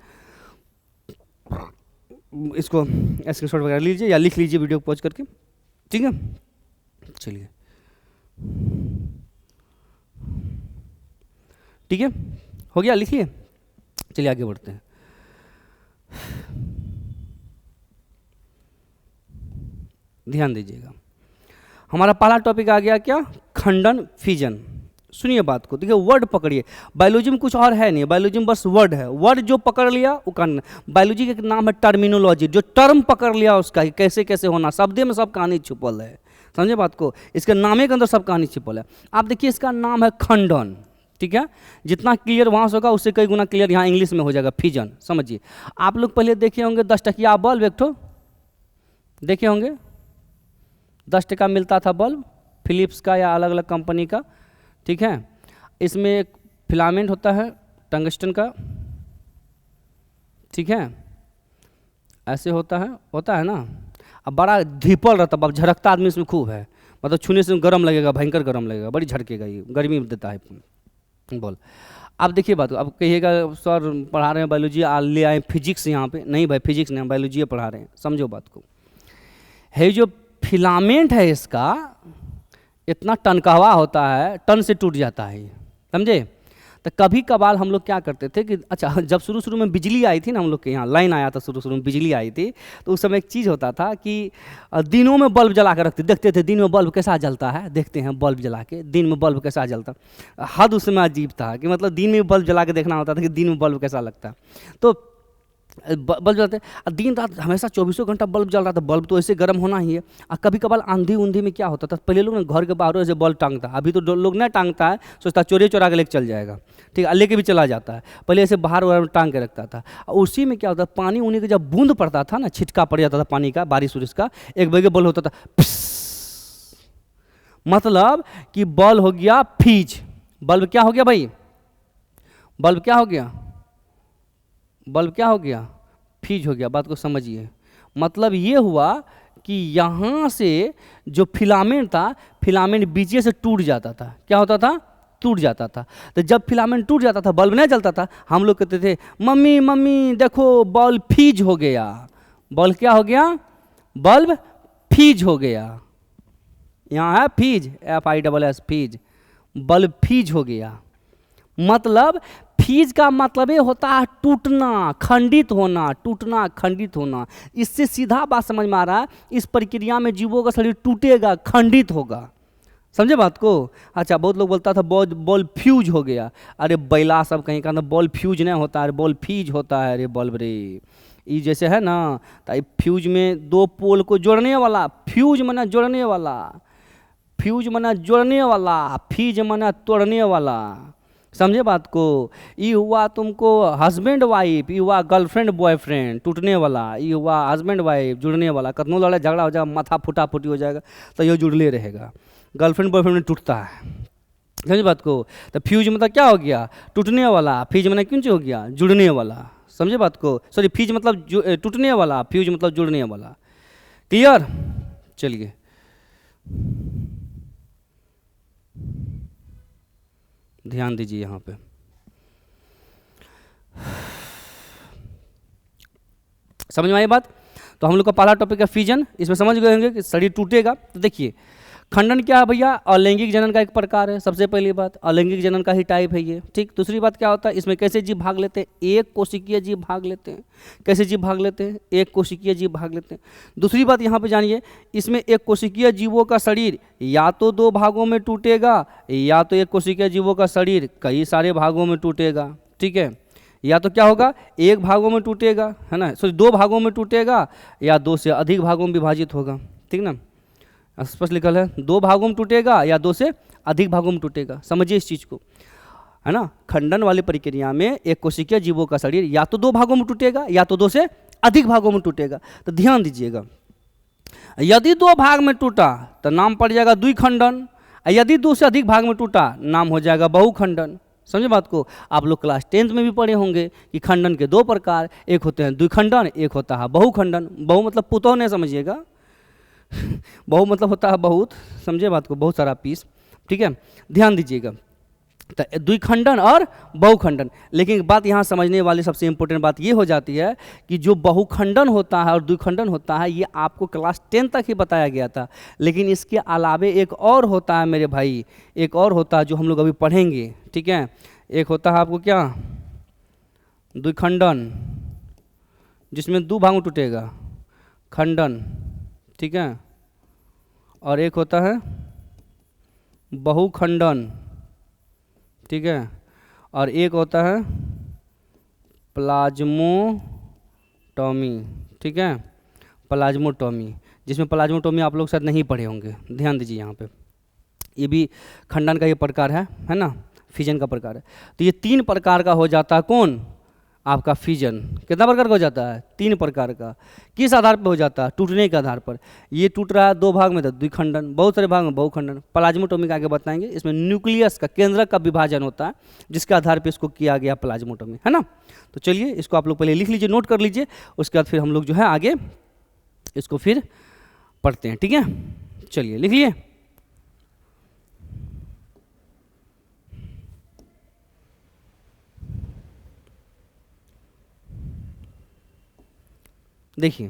Speaker 1: इसको स्क्रीनशॉट वगैरह लीजिए या लिख लीजिए वीडियो को पॉज करके, ठीक है। चलिए ठीक है, हो गया, लिखिए। चलिए आगे बढ़ते हैं। ध्यान दीजिएगा, हमारा पहला टॉपिक आ गया क्या, खंडन, फिजन। सुनिए बात को, देखिए वर्ड पकड़िए। बायोलॉजी में कुछ और है नहीं, बायोलॉजी में बस वर्ड है। वर्ड जो पकड़ लिया वो करना। बायोलॉजी का नाम है टर्मिनोलॉजी, जो टर्म पकड़ लिया उसका कैसे कैसे होना, शब्द में सब कहानी छुपल है। समझे बात को, इसके नामे के अंदर सब कहानी छिपल है। आप देखिए इसका नाम है खंडन, ठीक है। जितना क्लियर वहाँ से होगा उससे कई गुना क्लियर यहाँ इंग्लिश में हो जाएगा, फिजन। समझिए, आप लोग पहले देखे होंगे 10 टकिया बल्ब, एक ठो देखे होंगे, 10 टका मिलता था बल्ब, फिलिप्स का या अलग अलग कंपनी का, ठीक है। इसमें एक फिलामेंट होता है टंगस्टन का, ठीक है, ऐसे होता है ना। अब बड़ा धीपल रहता, अब झड़कता आदमी इसमें खूब है, मतलब छूने से गर्म लगेगा, भयंकर गर्म लगेगा, बड़ी झड़केगा, ये गर्मी देता है बोल। अब देखिए बात, अब कहिएगा सर पढ़ा रहे हैं बायोलॉजी, ले आए फिजिक्स यहाँ पे, नहीं भाई फिजिक्स नहीं, हम बायोलॉजी पढ़ा रहे हैं। समझो बात को, है जो फिलामेंट है इसका इतना टनकहवा होता है, टन से टूट जाता है, समझे। तो कभी कभार हम लोग क्या करते थे कि अच्छा, जब शुरू शुरू में बिजली आई थी ना, हम लोग के यहाँ लाइन आया था, शुरू शुरू में बिजली आई थी, तो उस समय एक चीज़ होता था कि दिनों में बल्ब जला कर रखते, देखते थे दिन में बल्ब कैसा जलता है, देखते हैं बल्ब जला के दिन में बल्ब कैसा जलता। हद उस समय अजीब था कि मतलब दिन में बल्ब जला के देखना होता था कि दिन में बल्ब कैसा लगता है। तो बल्ब जलाते, दिन रात हमेशा 24 घंटा बल्ब जल रहा था, बल्ब तो ऐसे गर्म होना ही है। और कभी कभार आंधी ऊंधी में क्या होता था, पहले लोग ना घर के बाहर ऐसे बल्ब टांगता, अभी तो लोग नहीं टांगता है, सोचता चोरी चोरा के लेके चल जाएगा, ठीक है, लेके भी चला जाता है, पहले ऐसे बाहर वाहर टांग के रखता था। और उसी में क्या होता, पानी उनी का जब बूंद पड़ता था ना, छिटका पड़ जाता था पानी का, बारिश उरिश का, एक बजे बल्ब होता था, मतलब कि बल्ब हो गया फ्यूज। बल्ब क्या हो गया भाई, बल्ब क्या हो गया, बल्ब क्या हो गया, फ्यूज हो गया। बात को समझिए, मतलब ये हुआ कि यहाँ से जो फिलामेंट था, फिलामेंट बीच से टूट जाता था। क्या होता था, टूट जाता था। तो जब फिलामेंट टूट जाता था, बल्ब नहीं जलता था, हम लोग कहते थे मम्मी मम्मी देखो बल्ब फ्यूज हो गया। बल्ब क्या हो गया, बल्ब फ्यूज हो गया। यहाँ है fuse, FISS fuse, bulb fuse हो गया। मतलब फ्यूज का मतलब ये होता है टूटना, खंडित होना, टूटना खंडित होना। इससे सीधा बात समझ में आ रहा है, इस प्रक्रिया में जीवों का शरीर टूटेगा, खंडित होगा। समझे बात को। अच्छा, बहुत लोग बोलता था बॉल फ्यूज हो गया। अरे बैला सब कहीं का ना, बॉल फ्यूज नहीं होता है, बॉल फ्यूज होता है। अरे बल्ब रे, ये जैसे है ना, तो फ्यूज में दो पोल को जोड़ने वाला, फ्यूज मना जोड़ने वाला, फ्यूज मना जोड़ने वाला, फ्यूज मना तोड़ने वाला। समझे बात को। ये हुआ तुमको हस्बैंड वाइफ, ये हुआ गर्लफ्रेंड बॉयफ्रेंड टूटने वाला, ये हुआ हस्बैंड वाइफ जुड़ने वाला। कतनों लड़ाई झगड़ा हो जाएगा, माथा फूटा फूटी हो जाएगा, तो ये जुड़ले रहेगा। गर्लफ्रेंड बॉयफ्रेंड में टूटता है, समझे बात को। तो फ्यूज मतलब क्या हो गया, टूटने वाला। फ्यूज मतलब क्यों हो गया, जुड़ने वाला। समझे बात को। सॉरी, फ्यूज मतलब टूटने वाला, फ्यूज मतलब जुड़ने वाला। क्लियर। चलिए, ध्यान दीजिए यहाँ पे। समझ में आई बात। तो हम लोग का पहला टॉपिक है फ्यूजन। इसमें समझ गए होंगे कि शरीर टूटेगा। तो देखिए, खंडन क्या है भैया, अलैंगिक जनन का एक प्रकार है। सबसे पहली बात, अलैंगिक जनन का ही टाइप है ये, ठीक। दूसरी बात क्या होता है, इसमें कैसे जीव भाग लेते हैं, एक कोशिकीय जीव भाग लेते हैं। कैसे जीव भाग लेते हैं, एक कोशिकीय जीव भाग लेते हैं। दूसरी बात यहाँ पे जानिए, इसमें एक कोशिकीय जीवों का शरीर या तो दो भागों में टूटेगा, या तो एक कोशिकीय जीवों का शरीर कई सारे भागों में टूटेगा, ठीक है। या तो क्या होगा, एक भागों में टूटेगा, है ना, सॉरी दो भागों में टूटेगा, या दो से अधिक भागों में विभाजित होगा, ठीक ना। स्पष्ट लिखल है, दो भागों में टूटेगा या दो से अधिक भागों में टूटेगा। समझिए इस चीज़ को, है ना। खंडन वाली प्रक्रिया में एक कोशिकीय जीवों का शरीर या तो दो भागों में टूटेगा या तो दो से अधिक भागों में टूटेगा। तो ध्यान दीजिएगा, यदि दो भाग में टूटा तो नाम पड़ जाएगा द्विखंडन, यदि दो से अधिक भाग में टूटा नाम हो जाएगा बहुखंडन। समझे बात को। आप लोग क्लास 10th में भी पढ़े होंगे कि खंडन के दो प्रकार, एक होते हैं द्विखंडन, एक होता है बहुखंडन। बहु मतलब पुतौ नहीं समझिएगा, बहु मतलब होता है बहुत, समझे बात को, बहुत सारा पीस, ठीक है। ध्यान दीजिएगा, तो द्विखंडन और बहुखंडन। लेकिन बात यहाँ समझने वाली सबसे इंपॉर्टेंट बात ये हो जाती है कि जो बहुखंडन होता है और द्विखंडन होता है, ये आपको क्लास 10 तक ही बताया गया था। लेकिन इसके अलावे एक और होता है मेरे भाई, एक और होता है जो हम लोग अभी पढ़ेंगे, ठीक है। एक होता है आपको क्या, द्विखंडन, जिसमें दो भागों टूटेगा, खंडन, ठीक है। और एक होता है बहुखंडन, ठीक है। और एक होता है प्लाज्मोटॉमी, ठीक है, प्लाज्मोटॉमी, जिसमें प्लाज्मोटॉमी आप लोग शायद नहीं पढ़े होंगे। ध्यान दीजिए यहाँ पे, ये भी खंडन का ये प्रकार है ना, फ्यूजन का प्रकार है। तो ये तीन प्रकार का हो जाता है कौन, आपका फ्यूजन। कितना प्रकार का हो जाता है, तीन प्रकार का। किस आधार पर हो जाता है, टूटने के आधार पर। ये टूट रहा है दो भाग में तो द्विखंडन, बहुत सारे भाग में बहुखंडन। प्लाज्मोटॉमी का आगे बताएंगे, इसमें न्यूक्लियस का, केंद्रक का विभाजन होता है, जिसके आधार पर इसको किया गया प्लाज्मोटॉमी, है ना। तो चलिए इसको आप लोग पहले लिख लीजिए, नोट कर लीजिए, उसके बाद फिर हम लोग जो है आगे इसको फिर पढ़ते हैं, ठीक है। चलिए लिख लिए। देखिए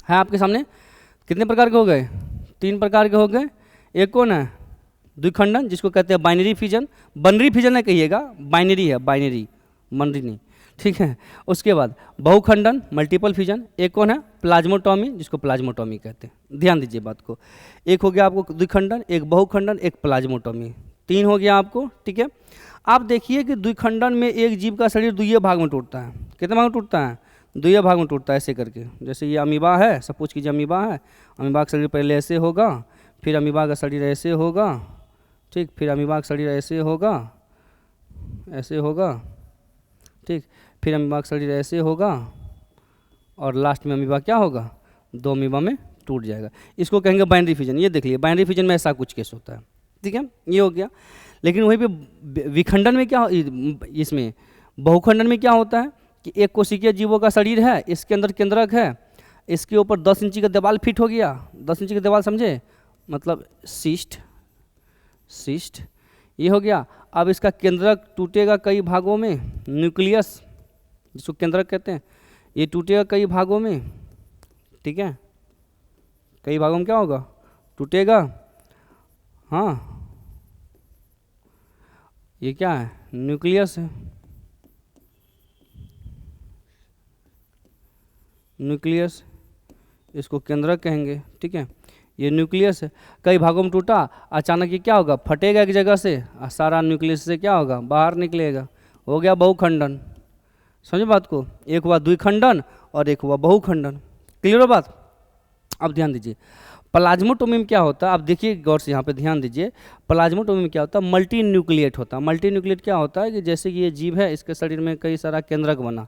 Speaker 1: है आपके सामने, कितने प्रकार के हो गए, तीन प्रकार के हो गए। एक कौन है, द्विखंडन जिसको कहते हैं बाइनरी फिजन, बनरी फिजन नहीं कहिएगा, बाइनरी है, बाइनरी, मनरी नहीं, ठीक है। उसके बाद बहुखंडन मल्टीपल फिजन, एक कौन है प्लाज्मोटॉमी जिसको प्लाज्मोटॉमी कहते हैं, ध्यान दीजिए बात को। एक हो गया आपको द्विखंडन, एक बहुखंडन, एक प्लाज्मोटॉमी, 3 हो गया आपको, ठीक है। आप देखिए कि द्विखंडन में एक जीव का शरीर दुइये भाग में टूटता है, कितने भाग में टूटता है, दुइये भाग में टूटता है ऐसे करके। जैसे ये अमीबा है, सपोज कीजिए अमीबा है, अमीबा का शरीर पहले ऐसे होगा, फिर अमीबा का शरीर ऐसे होगा, ठीक, फिर अमीबा का शरीर ऐसे होगा, ऐसे होगा, ठीक, फिर अमीबा का शरीर ऐसे होगा, और लास्ट में अमीबा क्या होगा, 2 अमीबा में टूट जाएगा। इसको कहेंगे बाइनरी फिजन। ये देख लीजिए बाइनरी फिजन में ऐसा कुछ केस होता है, ठीक है, ये हो गया। लेकिन वहीं पे विखंडन में क्या, इसमें बहुखंडन में क्या होता है कि एक कोशिकीय जीवों का शरीर है, इसके अंदर केंद्रक है, इसके ऊपर 10 इंची का दीवार फिट हो गया, 10 इंची का दीवार समझे, मतलब सिस्ट, सिस्ट ये हो गया। अब इसका केंद्रक टूटेगा कई भागों में, न्यूक्लियस जिसको केंद्रक कहते हैं, ये टूटेगा कई भागों में, ठीक है, कई भागों में क्या होगा, टूटेगा, हाँ, ये क्या है, न्यूक्लियस है, न्यूक्लियस, इसको केंद्रक कहेंगे, ठीक है, ये न्यूक्लियस है, कई भागों में टूटा, अचानक ये क्या होगा, फटेगा एक जगह से और सारा न्यूक्लियस से क्या होगा, बाहर निकलेगा, हो गया बहुखंडन। समझे बात को, एक हुआ द्विखंडन और एक हुआ बहुखंडन, क्लियर हो बात। अब ध्यान दीजिए प्लाज्मोटोमी में क्या होता है, आप देखिए गौर से यहाँ पे ध्यान दीजिए, प्लाज्मोटोमी में क्या होता है, मल्टी न्यूक्लिएट होता है। मल्टी न्यूक्लिएट क्या होता है कि जैसे कि ये जीव है, इसके शरीर में कई सारा केंद्रक बना,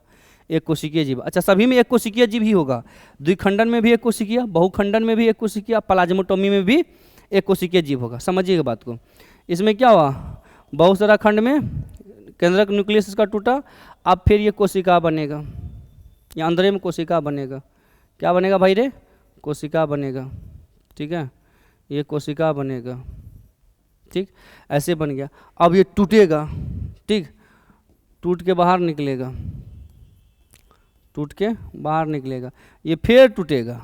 Speaker 1: एक कोशिकीय जीव, अच्छा सभी में एक कोशिकीय जीव ही होगा, द्विखंडन में भी एक कोशिकीय, बहुखंडन में भी एक कोशिकीय, प्लाज्मोटोमी में भी एक कोशिकीय जीव होगा। समझिएगा बात को, इसमें क्या हुआ, बहुत सारा खंड में केंद्रक न्यूक्लियस इसका टूटा, अब फिर ये कोशिका बनेगा, या अंदर में कोशिका बनेगा, क्या बनेगा भाई रे, कोशिका बनेगा, ठीक है, ये कोशिका बनेगा, ठीक, ऐसे बन गया। अब ये टूटेगा, ठीक, टूट के बाहर निकलेगा, टूट के बाहर निकलेगा, ये फिर टूटेगा,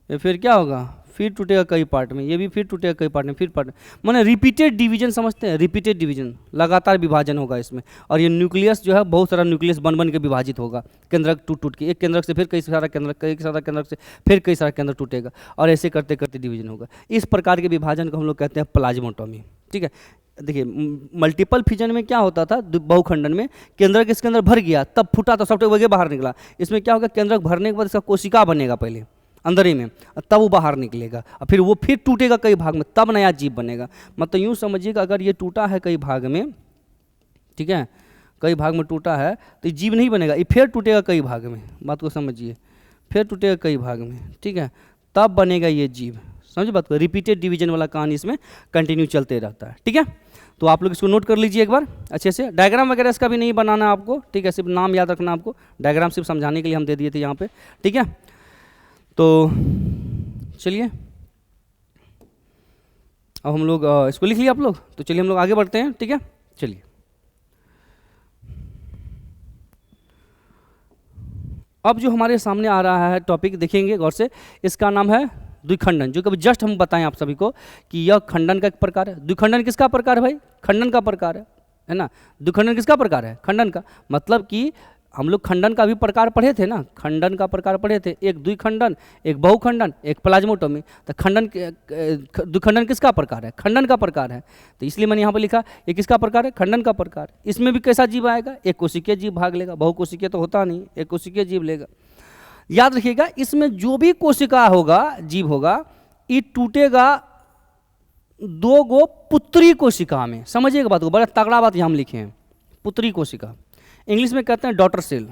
Speaker 1: ये फिर क्या होगा, फिर टूटेगा कई पार्ट में, ये भी फिर टूटेगा कई पार्ट में, फिर पार्ट, माने रिपीटेड डिवीजन, समझते हैं, रिपीटेड डिवीजन, लगातार विभाजन होगा इसमें। और ये न्यूक्लियस जो है बहुत सारा न्यूक्लियस बन बन के विभाजित होगा, केंद्रक टूट टूट के, एक केंद्रक से फिर कई सारा केंद्रक, कई सारा केंद्रक से फिर कई सारा केंद्र टूटेगा, और ऐसे करते करते डिवीजन होगा। इस प्रकार के विभाजन को हम लोग कहते हैं प्लाज्मोटोमी, ठीक है। देखिए मल्टीपल फिजन में क्या होता था, बहुखंडन में केंद्रक इसके अंदर भर गया, तब फूटा तो सब वगैरह बाहर निकला। इसमें क्या होगा, केंद्रक भरने के बाद इसका कोशिका बनेगा पहले अंदर ही में, तब वो बाहर निकलेगा, और फिर वो फिर टूटेगा कई भाग में, तब नया जीव बनेगा। मतलब यूँ समझिएगा अगर ये टूटा है कई भाग में, ठीक है, कई भाग में टूटा है तो ये जीव नहीं बनेगा, ये फिर टूटेगा कई भाग में, बात को समझिए, फिर टूटेगा कई भाग में, ठीक है, तब बनेगा ये जीव। समझे बात को, रिपीटेड डिवीजन वाला कहानी इसमें कंटिन्यू चलते रहता है, ठीक है। तो आप लोग इसको नोट कर लीजिए एक बार अच्छे से, डायग्राम वगैरह इसका भी नहीं बनाना है आपको, ठीक है, सिर्फ नाम याद रखना आपको, डायग्राम सिर्फ समझाने के लिए हम दे दिए थे यहाँ पे, ठीक है। तो चलिए अब हम लोग इसको लिख लिया आप लोग, तो चलिए हम लोग आगे बढ़ते हैं, ठीक है, चलिए। अब जो हमारे सामने आ रहा है टॉपिक देखेंगे गौर से, इसका नाम है द्विखंडन, जो कभी जस्ट हम बताएं आप सभी को कि यह खंडन का एक प्रकार है। द्विखंडन किसका प्रकार है भाई, खंडन का प्रकार है ना। द्विखंडन किसका प्रकार है, खंडन का, मतलब कि हम लोग खंडन का भी प्रकार पढ़े थे ना, खंडन का प्रकार पढ़े थे, एक द्विखंडन, एक बहुखंडन, एक प्लाज्मोटोमी। तो खंडन द्विखंडन किसका प्रकार है, खंडन का प्रकार है, तो इसलिए मैंने यहाँ पर लिखा ये किसका प्रकार है, खंडन का प्रकार। इसमें भी कैसा जीव आएगा, एक कोशिकीय जीव भाग लेगा, बहुकोशिकीय तो होता नहीं, एक कोशिकीय जीव लेगा। याद रखिएगा इसमें जो भी कोशिका होगा, जीव होगा, ये टूटेगा 2 गो पुत्री कोशिका में। समझिएगा बात को, बड़ा तगड़ा बात यहाँ हम लिखे हैं, पुत्री कोशिका, इंग्लिश में कहते हैं डॉटर सेल,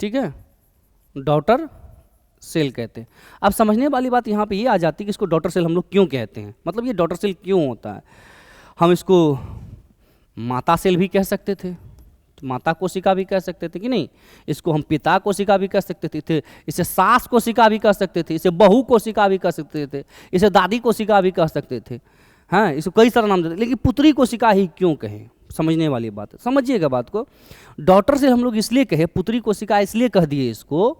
Speaker 1: ठीक है, डॉटर सेल कहते हैं। अब समझने वाली बात यहाँ पे ये आ जाती है कि इसको डॉटर सेल हम लोग क्यों कहते हैं, मतलब ये डॉटर सेल क्यों होता है। हम इसको माता सेल भी कह सकते थे, माता कोशिका भी कह सकते थे कि नहीं, इसको हम पिता कोशिका भी कह सकते थे, इसे सास कोशिका भी कह सकते थे, इसे बहू कोशिका भी कह सकते थे, इसे दादी कोशिका भी कह सकते थे, हाँ, इसको कई सारा नाम देते, लेकिन पुत्री कोशिका ही क्यों कहें, समझने वाली बात है, समझिएगा बात को। डॉटर से हम लोग इसलिए कहे, पुत्री कोशिका इसलिए कह दिए इसको,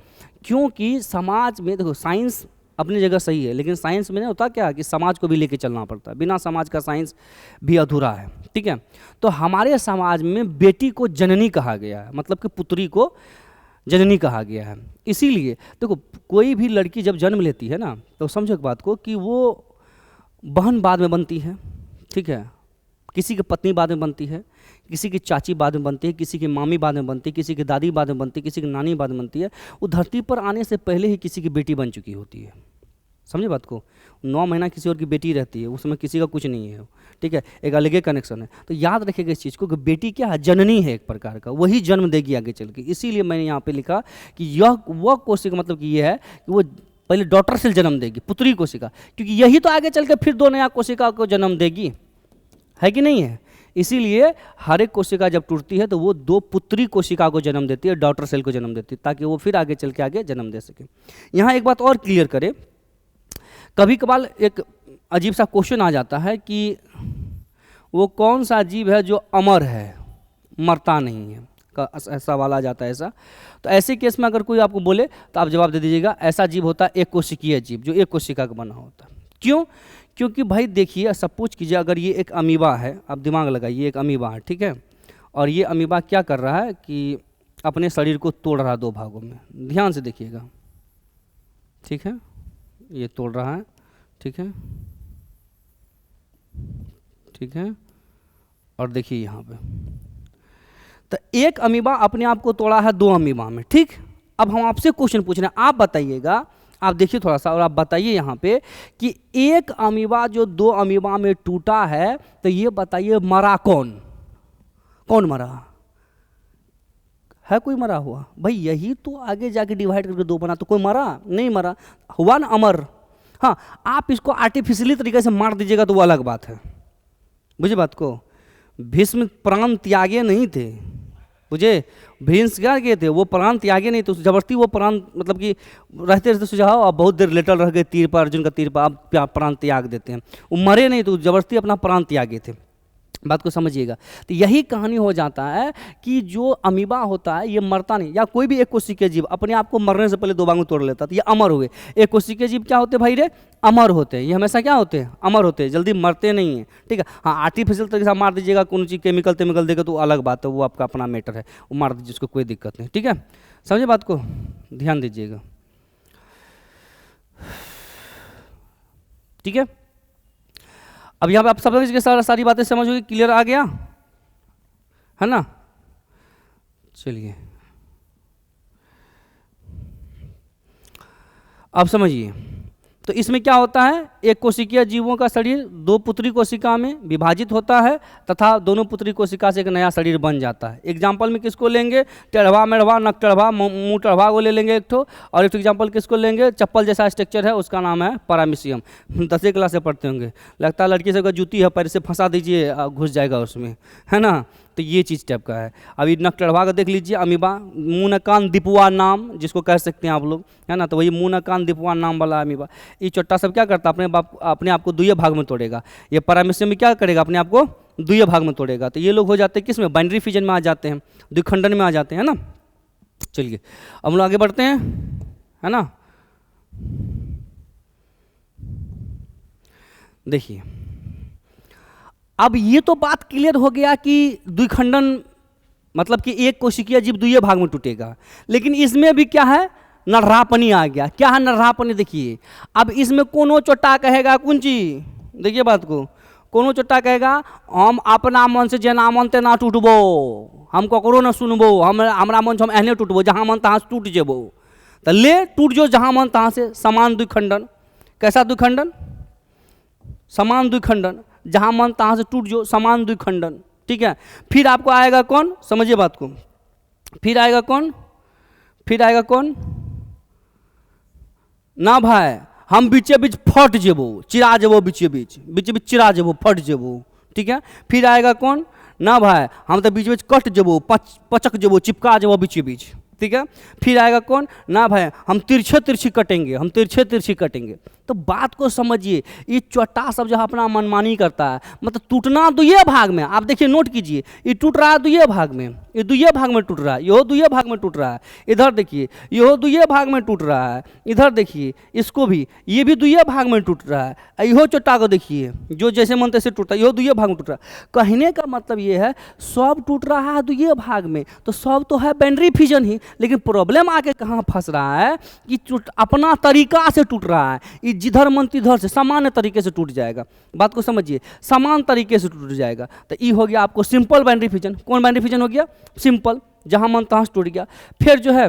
Speaker 1: क्योंकि समाज में देखो साइंस अपनी जगह सही है, लेकिन साइंस में नहीं होता क्या कि समाज को भी लेके चलना पड़ता है, बिना समाज का साइंस भी अधूरा है। ठीक है, तो हमारे समाज में बेटी को जननी कहा गया है, मतलब कि पुत्री को जननी कहा गया है। इसीलिए देखो कोई भी लड़की जब जन्म लेती है ना, तो समझो एक बात को कि वो बहन बाद में बनती है, ठीक है, किसी की पत्नी बाद में बनती है, किसी की चाची बाद में बनती है, किसी की मामी बाद में बनती है, किसी की दादी बाद में बनती है, किसी की नानी बाद में बनती है। वो धरती पर आने से पहले ही किसी की बेटी बन चुकी होती है। समझे बात को, 9 महीना किसी और की बेटी रहती है, उसमें किसी का कुछ नहीं है। ठीक है, एक अलग कनेक्शन है। तो याद रखिएगा इस चीज़ को कि बेटी क्या है, जननी है एक प्रकार का, वही जन्म देगी आगे चल के। इसीलिए मैंने यहाँ पे लिखा कि यह वह कोशिका, मतलब कि ये है कि वो पहले डॉटर सेल जन्म देगी, पुत्री कोशिका, क्योंकि यही तो आगे चल के फिर 2 नया कोशिका को जन्म देगी, है कि नहीं है। इसीलिए हर एक कोशिका जब टूटती है तो वो 2 पुत्री कोशिका को जन्म देती है, डॉटर सेल को जन्म देती है, ताकि वो फिर आगे चल के आगे जन्म दे सके। यहाँ एक बात और क्लियर करें, कभी कभार एक अजीब सा क्वेश्चन आ जाता है कि वो कौन सा जीव है जो अमर है, मरता नहीं है, का सवाल आ जाता है ऐसा। तो ऐसे केस में अगर कोई आपको बोले तो आप जवाब दे दीजिएगा ऐसा जीव होता है एक कोशिकीय जीव, जो एक कोशिका का बना होता है। क्यों? क्योंकि भाई देखिए, सपोज कीजिए अगर ये एक अमीबा है, आप दिमाग लगाइए, एक अमीबा है, ठीक है, और ये अमीबा क्या कर रहा है कि अपने शरीर को तोड़ रहा है 2 भागों में। ध्यान से देखिएगा, ठीक है, ये तोड़ रहा है, ठीक है, ठीक है, और देखिए यहाँ पे तो एक अमीबा अपने आप को तोड़ा है 2 अमीबा में। ठीक, अब हम आपसे क्वेश्चन पूछ रहे हैं, आप बताइएगा, आप देखिए थोड़ा सा और आप बताइए यहाँ पे कि एक अमीबा जो 2 अमीबा में टूटा है, तो ये बताइए मरा कौन? कौन मरा है? कोई मरा हुआ? भाई यही तो आगे जाके डिवाइड करके 2 बना, तो कोई मरा नहीं, मरा हुआ ना अमर। हाँ, आप इसको आर्टिफिशियली तरीके से मार दीजिएगा तो वो अलग बात है, बुझे बात को। भीष्म प्राण त्यागे नहीं थे, बुझे, भीष्म क्या किए थे, वो प्राण त्यागे नहीं, तो जबरदस्ती वो प्राण, मतलब कि रहते रहते सुझाव आप बहुत देर लेटल रह गए तीर पर, अर्जुन का तीर पर, आप प्राण त्याग देते हैं। वो मरे नहीं, तो जबरदस्ती अपना प्राण त्यागे थे। बात को समझिएगा। तो यही कहानी हो जाता है कि जो अमीबा होता है ये मरता नहीं, या कोई भी एक कोशिकीय जीव अपने आप को मरने से पहले 2 भाग में तोड़ लेता, तो ये अमर हुए। एक कोशिकीय जीव क्या होते भाई रे? अमर होते हैं। ये हमेशा क्या होते हैं? अमर होते हैं, जल्दी मरते नहीं हैं। ठीक है, हाँ, आर्टिफिशियल तरीके से मार दीजिएगा, कौन चीज़ केमिकल देगा तो अलग बात है, वो आपका अपना मैटर है, वो मार दीजिए, उसको कोई दिक्कत नहीं। ठीक है, समझे बात को, ध्यान दीजिएगा। ठीक है, अब यहाँ पे आप सब इसके सारी बातें समझ होगी, क्लियर आ गया है ना। चलिए अब समझिए, तो इसमें क्या होता है, एक कोशिकीय जीवों का शरीर 2 पुत्री कोशिका में विभाजित होता है तथा दोनों पुत्री कोशिका से एक नया शरीर बन जाता है। एग्जाम्पल में किसको लेंगे? टेढ़वा मेढ़वा नक टेढ़वा मुँह टेढ़वा को ले लेंगे एक ठो, और एक एग्जाम्पल किसको लेंगे? चप्पल जैसा स्ट्रक्चर है, उसका नाम है पैरामीशियम। 10वीं क्लास से पढ़ते होंगे, लगता है लड़की सबका जूती है, पैर से फंसा दीजिए घुस जाएगा उसमें, है ना। तो ये चीज़ टाइप का है। अभी नक टेढ़वा का देख लीजिए, अमीबा, मुँह न कान दिपुआ नाम जिसको कह सकते हैं आप लोग, है ना, तो वही मुँह न कान दिपुआ नाम वाला अमीबा। ये चोट्टा सब क्या करता है, अपने आप को 2 भाग में तोड़ेगा। ये पैरामीशियम में क्या करेगा, अपने आप को 2 भाग में तोड़ेगा। तो ये लोग हो जाते हैं किस में? बाइनरी फिजन में आ जाते हैं, द्विखंडन में आ जाते हैं, है ना। चलिए अब हम लोग आगे बढ़ते हैं, है ना। देखिए अब ये तो बात क्लियर हो गया कि द्विखंडन मतलब कि एक कोशिकीय जीव 2 भाग में टूटेगा, लेकिन इसमें भी क्या है, नर्रापनी आ गया। क्या है नर्रापनी? देखिए अब इसमें कोनो चोट्टा कहेगा कुंची, देखिए बात को, कोनो चोट्टा कहेगा हम अपना मन से जेना मन तेना टूटबो, हम ककरो न सुनबो, हमरा मन से हम एहने टूटबो, जहाँ मन तहाँ से टूट जेबो। तो ले टूट जो जहाँ मन तहाँ से। समान द्विखंडन। कैसा द्विखंडन? समान द्विखंडन, जहाँ मन तहाँ से टूट जो, समान द्विखंडन। ठीक है, फिर आपको आएगा कौन, समझिए बात को, फिर आएगा कौन, फिर आएगा कौन ना भाई, हम बीचे बीच फट जेबो, चिरा जेबो, बीचे बीच चिरा जेबो, फट जेबो। ठीक है, फिर आएगा कौन ना भाई, हम तो बीच बीच कट जेबो, पचक जेबो, चिपका जेबो बीचे बीच। ठीक है, फिर आएगा कौन ना भाई, हम तिरछे तिरछी कटेंगे, हम तिरछे तिरछी कटेंगे। तो बात को समझिए, ये चौटा सब जो अपना मनमानी करता है, मतलब टूटना दुइये भाग में, आप देखिए नोट कीजिए, ये टूट रहा है दुइये भाग में, ये दुइये भाग में टूट रहा है, यहो दुइये भाग में टूट रहा है, इधर देखिए यहो दुइये भाग में टूट रहा है, इधर देखिए इसको भी, ये भी दुइये भाग में टूट रहा है, यहो चोटा को देखिए जो जैसे मन तैसे टूटता है, यहो दुइये भाग में टूट रहा है। कहने का मतलब ये है सब टूट रहा है दुइये भाग में, तो सब तो है बाइनरी फिजन ही, लेकिन प्रॉब्लम आके कहाँ फंस रहा है कि अपना तरीका से टूट रहा है, ये जिधर मन तिधर से सामान्य तरीके से टूट जाएगा। बात को समझिए, समान तरीके से टूट जाएगा। तो ये हो गया आपको सिंपल बाइनरी फिजन। कौन बाइनरी फिजन हो गया? सिंपल, जहां मन तहां से टूट गया। फिर जो है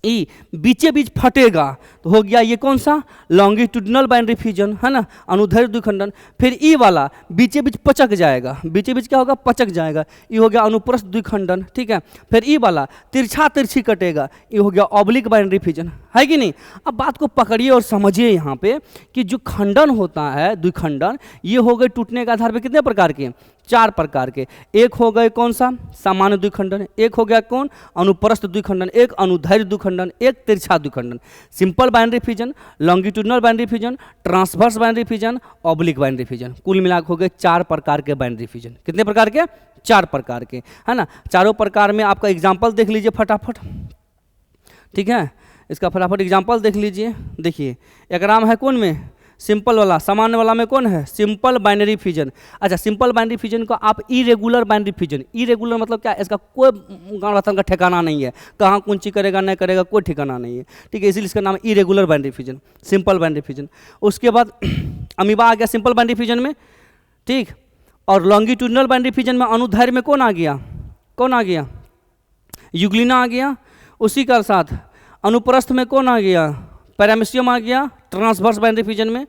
Speaker 1: ई बीचे बीच फटेगा तो हो गया ये कौन सा? लॉन्गिट्यूडिनल बाइनरी फिजन, है ना, अनुदैर्घ्य द्विखंडन। फिर ई वाला बीचे बीच पचक जाएगा, बीचे बीच क्या होगा? पचक जाएगा, ये हो गया अनुप्रस्थ द्विखंडन, ठीक है। फिर ई वाला तिरछा तिरछी कटेगा, ये हो गया ऑब्लिक बाइनरी फिजन, है कि नहीं? अब बात को पकड़िए और समझिए यहाँ पे कि जो खंडन होता है द्विखंडन, ये हो गए टूटने के आधार पर कितने प्रकार के? 4 प्रकार के। एक हो गए कौन सा? सामान्य द्विखंडन, एक हो गया कौन? अनुप्रस्थ द्विखंडन, एक अनुदैर्घ्य द्विखंडन, एक तिरछा द्विखंडन। Simple binary fission, longitudinal binary fission, transverse binary fission, oblique binary fission, कुल मिलाकर हो गए 4 प्रकार के बाइनरी फिजन। कितने प्रकार के? 4 प्रकार के, है ना। चारों प्रकार में आपका एग्जाम्पल देख लीजिए फटाफट, ठीक है। इसका फटाफट एग्जाम्पल देख लीजिए। देखिए एक नाम है कौन में? सिंपल वाला, सामान्य वाला में कौन है? Simple binary fission. अच्छा, सिंपल बाइनरी फिजन को आप इरेगुलर बाइनरी फिजन, इरेगुलर मतलब क्या? इसका कोई गणरत्न का ठिकाना नहीं है, कहाँ कुंची करेगा नहीं करेगा कोई ठिकाना नहीं है, ठीक है, इसीलिए इसका नाम है irregular binary fission, simple binary fission. उसके बाद अमीबा आ गया सिंपल बाइनरी फिजन में, ठीक। और लॉन्गिट्यूडिनल बाइनरी फिजन में अनुदैर्घ्य में कौन आ गया? कौन आ गया? यूग्लिना आ गया। उसी का साथ अनुप्रस्थ में कौन आ गया? पैरामीशियम आ गया ट्रांसवर्स बाइनरी फिजन में।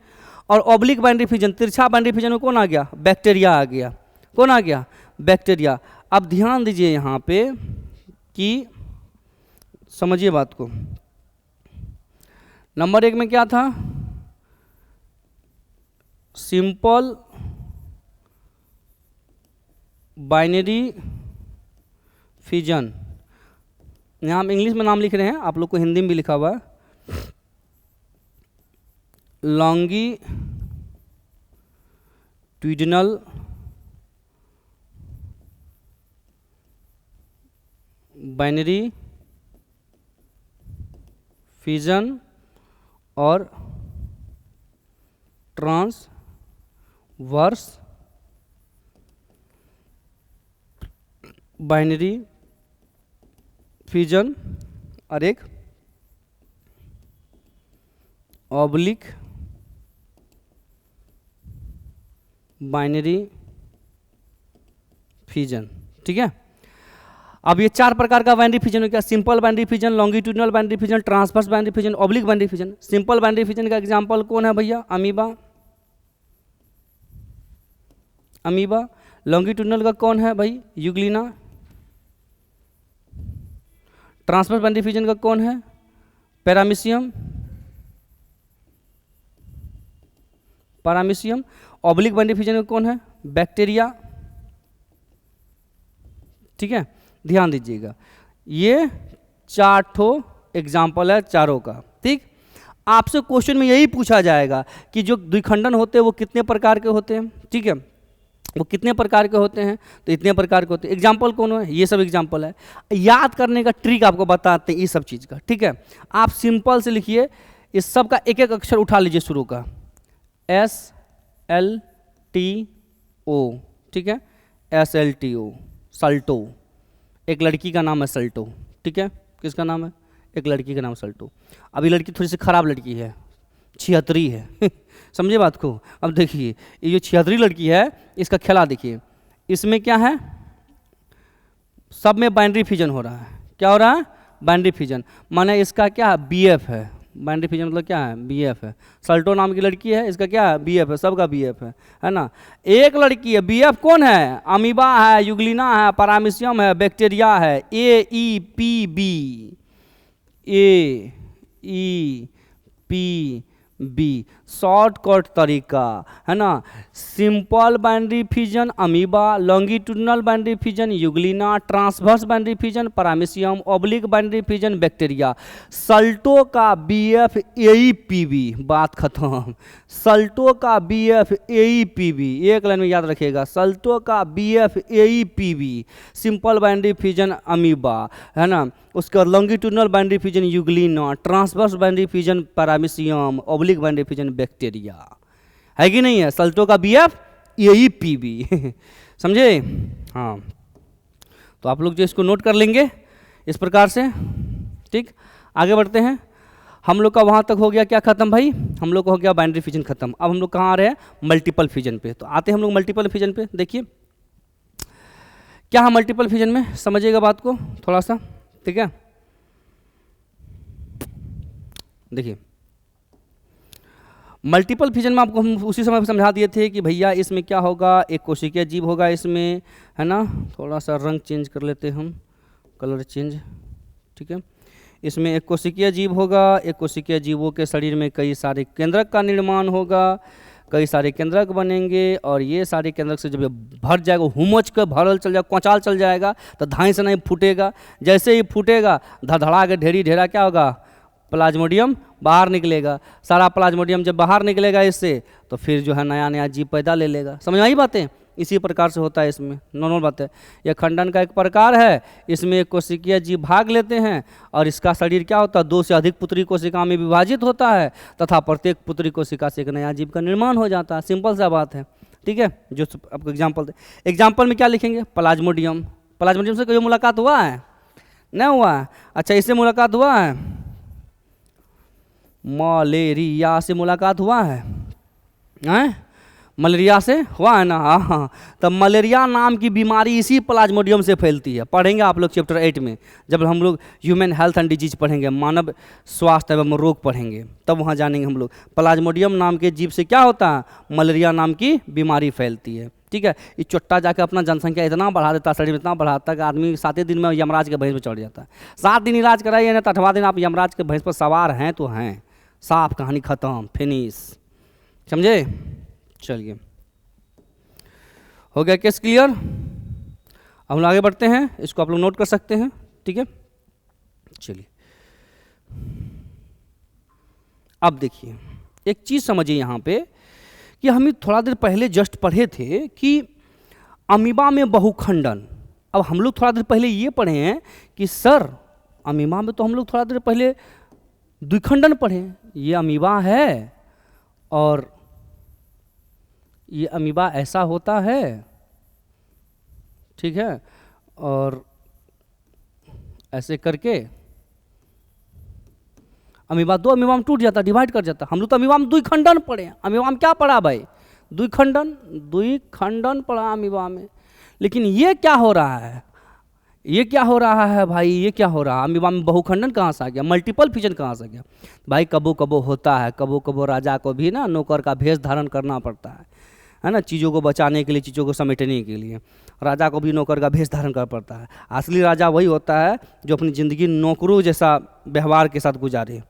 Speaker 1: और ऑब्लिक बाइनरी फिजन, तिरछा बाइनरी फिजन में कौन आ गया? बैक्टीरिया आ गया। कौन आ गया? बैक्टीरिया। अब ध्यान दीजिए यहाँ पे कि समझिए बात को। नंबर 1 में क्या था? Simple binary fission. यहाँ हम इंग्लिश में नाम लिख रहे हैं, आप लोग को हिंदी में भी लिखा हुआ है। लॉन्गिट्यूडिनल बाइनरी फिजन और ट्रांसवर्स बाइनरी फिजन और एक ऑब्लिक बाइनरी फिजन, ठीक है। अब ये 4 प्रकार का बाइनरी फिजन हो गया, simple binary fission, longitudinal binary fission, transverse binary fission, oblique binary fission. Simple binary fission का एग्जांपल कौन है भैया? Amoeba, amoeba. लॉन्गिट्यूडिनल का कौन है भाई? यूग्लिना। ट्रांसवर्स बाइनरी फिजन का कौन है? Paramecium, paramecium. Oblique binary fission का कौन है? बैक्टीरिया, ठीक है। ध्यान दीजिएगा, ये 4 एग्जाम्पल है चारों का, ठीक। आपसे क्वेश्चन में यही पूछा जाएगा कि जो द्विखंडन होते हैं वो कितने प्रकार के होते हैं, ठीक है, वो कितने प्रकार के होते हैं, तो इतने प्रकार के होते हैं। एग्जाम्पल कौन है? ये सब एग्जाम्पल है। याद करने का ट्रिक आपको बताते हैं ये सब चीज़ का, ठीक है। आप सिंपल से लिखिए, इस सब का एक एक अक्षर उठा लीजिए शुरू का, SLTO, ठीक है, SLTO, सल्टो। एक लड़की का नाम है सल्टो, ठीक है। किसका नाम है? एक लड़की का नाम सल्टो। अभी लड़की थोड़ी सी खराब लड़की है, छिहत्तरी है समझे बात को। अब देखिए ये जो छिहत्तरी लड़की है, इसका खेला देखिए, इसमें क्या है? सब में बाइनरी फिजन हो रहा है। क्या हो रहा है? Binary fission. माने इसका क्या है? BF है। बाइनरी फिजन मतलब क्या है? BF है। सल्टो नाम की लड़की है, इसका क्या है? BF है, सबका BF है ना। एक लड़की है, BF कौन है? अमीबा है, यूग्लिना है, पैरामीशियम है, बैक्टीरिया है। AEPB, AEPB बी, शॉर्टकट तरीका, है ना। Simple binary fission amoeba, longitudinal binary fission euglena, transverse binary fission paramecium, oblique binary fission bacteria. सल्टो का BF-AE-PB, बात खत्म। सल्टो का BF-AE-PB, एक लाइन में याद रखिएगा, सल्टो का BF-AE-PB, simple binary fission amoeba, है ना। उसके बाद longitudinal binary fission euglena, transverse binary fission paramecium, oblique binary fission bacteria, है कि नहीं है। सल्टो का BF-AE-PB समझे। हाँ, तो आप लोग जो इसको नोट कर लेंगे इस प्रकार से, ठीक। आगे बढ़ते हैं। हम लोग का वहाँ तक हो गया क्या खत्म भाई, हम लोग का हो गया बाइनरी फिजन खत्म। अब हम लोग कहाँ आ रहे हैं, मल्टीपल फिजन पे। तो आते हैं हम लोग मल्टीपल फिजन पे। देखिए क्या है मल्टीपल फिजन में, समझिएगा बात को थोड़ा सा, ठीक है। देखिए मल्टीपल फिजन में आपको हम उसी समय समझा दिए थे कि भैया इसमें क्या होगा, एक कोशिकीय जीव होगा इसमें, है ना। थोड़ा सा रंग चेंज कर लेते हैं हम, कलर चेंज, ठीक है। इसमें एक कोशिकीय जीव होगा, एक कोशिकीय जीवों के शरीर में कई सारे केंद्रक का निर्माण होगा, कई सारे केंद्रक बनेंगे, और ये सारे केंद्रक से जब ये भर जाएगा, हुमच कर भरल चल जाएगा, कोचाल चल जाएगा, तो धाई से नहीं फूटेगा। जैसे ही फूटेगा धड़धड़ा के ढेरी ढेरा क्या होगा, प्लाज्मोडियम बाहर निकलेगा। सारा प्लाज्मोडियम जब बाहर निकलेगा इससे, तो फिर जो है नया नया जीव पैदा ले लेगा। समझ में आई बातें, इसी प्रकार से होता है इसमें, नॉर्मल बात है। यह खंडन का एक प्रकार है, इसमें एक कोशिकीय जीव भाग लेते हैं, और इसका शरीर क्या होता है, 2 से अधिक पुत्री कोशिका में विभाजित होता है, तथा प्रत्येक पुत्री कोशिका से एक नया जीव का निर्माण हो जाता है। सिंपल सा बात है, ठीक है। जो आपको एग्जाम्पल दे, एग्जाम्पल में क्या लिखेंगे, प्लाज्मोडियम। प्लाज्मोडियम से कोई मुलाकात हुआ है, नहीं हुआ है। अच्छा, इससे मुलाकात हुआ है, मलेरिया से मुलाकात हुआ है, मलेरिया से हुआ है ना। हाँ, तब मलेरिया नाम की बीमारी इसी प्लाज्मोडियम से फैलती है। पढ़ेंगे आप लोग चैप्टर 8 में, जब हम लोग ह्यूमन हेल्थ एंड डिजीज पढ़ेंगे, मानव स्वास्थ्य एवं रोग पढ़ेंगे, तब वहाँ जानेंगे हम लोग प्लाज्मोडियम नाम के जीव से क्या होता है, मलेरिया नाम की बीमारी फैलती है, ठीक है। ये चुट्टा जाकर अपना जनसंख्या इतना बढ़ा देता है, शरीर में इतना बढ़ाता है कि आदमी 7 दिन में यमराज के भैंस पर चढ़ जाता है। 7 दिन इलाज कराइए ना, तो 8वां दिन आप यमराज के भैंस पर सवार हैं तो हैं, साफ, कहानी खत्म, फिनिश, समझे। चलिए, हो गया केस क्लियर। अब हम आगे बढ़ते हैं, इसको आप लोग नोट कर सकते हैं, ठीक है। चलिए अब देखिए एक चीज समझिए यहाँ पे, कि हम थोड़ा देर पहले जस्ट पढ़े थे कि अमीबा में बहुखंडन। अब हम लोग थोड़ा देर पहले ये पढ़े हैं कि सर अमीबा में तो हम लोग थोड़ा देर पहले द्विखंडन पढ़े। ये अमीबा है और ये अमीबा ऐसा होता है, ठीक है, और ऐसे करके अमीबा 2 अमीबा में टूट जाता, डिवाइड कर जाता। हम लोग तो अमीबा में द्विखंडन पढ़े हैं। अमीबा में क्या पढ़ा भाई, द्विखंडन पढ़ा अमीबा में। लेकिन ये क्या हो रहा है, ये क्या हो रहा है भाई, ये क्या हो रहा है, अमीबा में बहुखंडन कहाँ से आ गया, मल्टीपल फिजन कहाँ से आ गया भाई। कबो कबो होता है, कबो कबो राजा को भी ना नौकर का भेष धारण करना पड़ता है ना, चीज़ों को बचाने के लिए, चीज़ों को समेटने के लिए राजा को भी नौकर का भेष धारण करना पड़ता है। असली राजा वही होता है जो अपनी ज़िंदगी नौकरों जैसा व्यवहार के साथ गुजारे,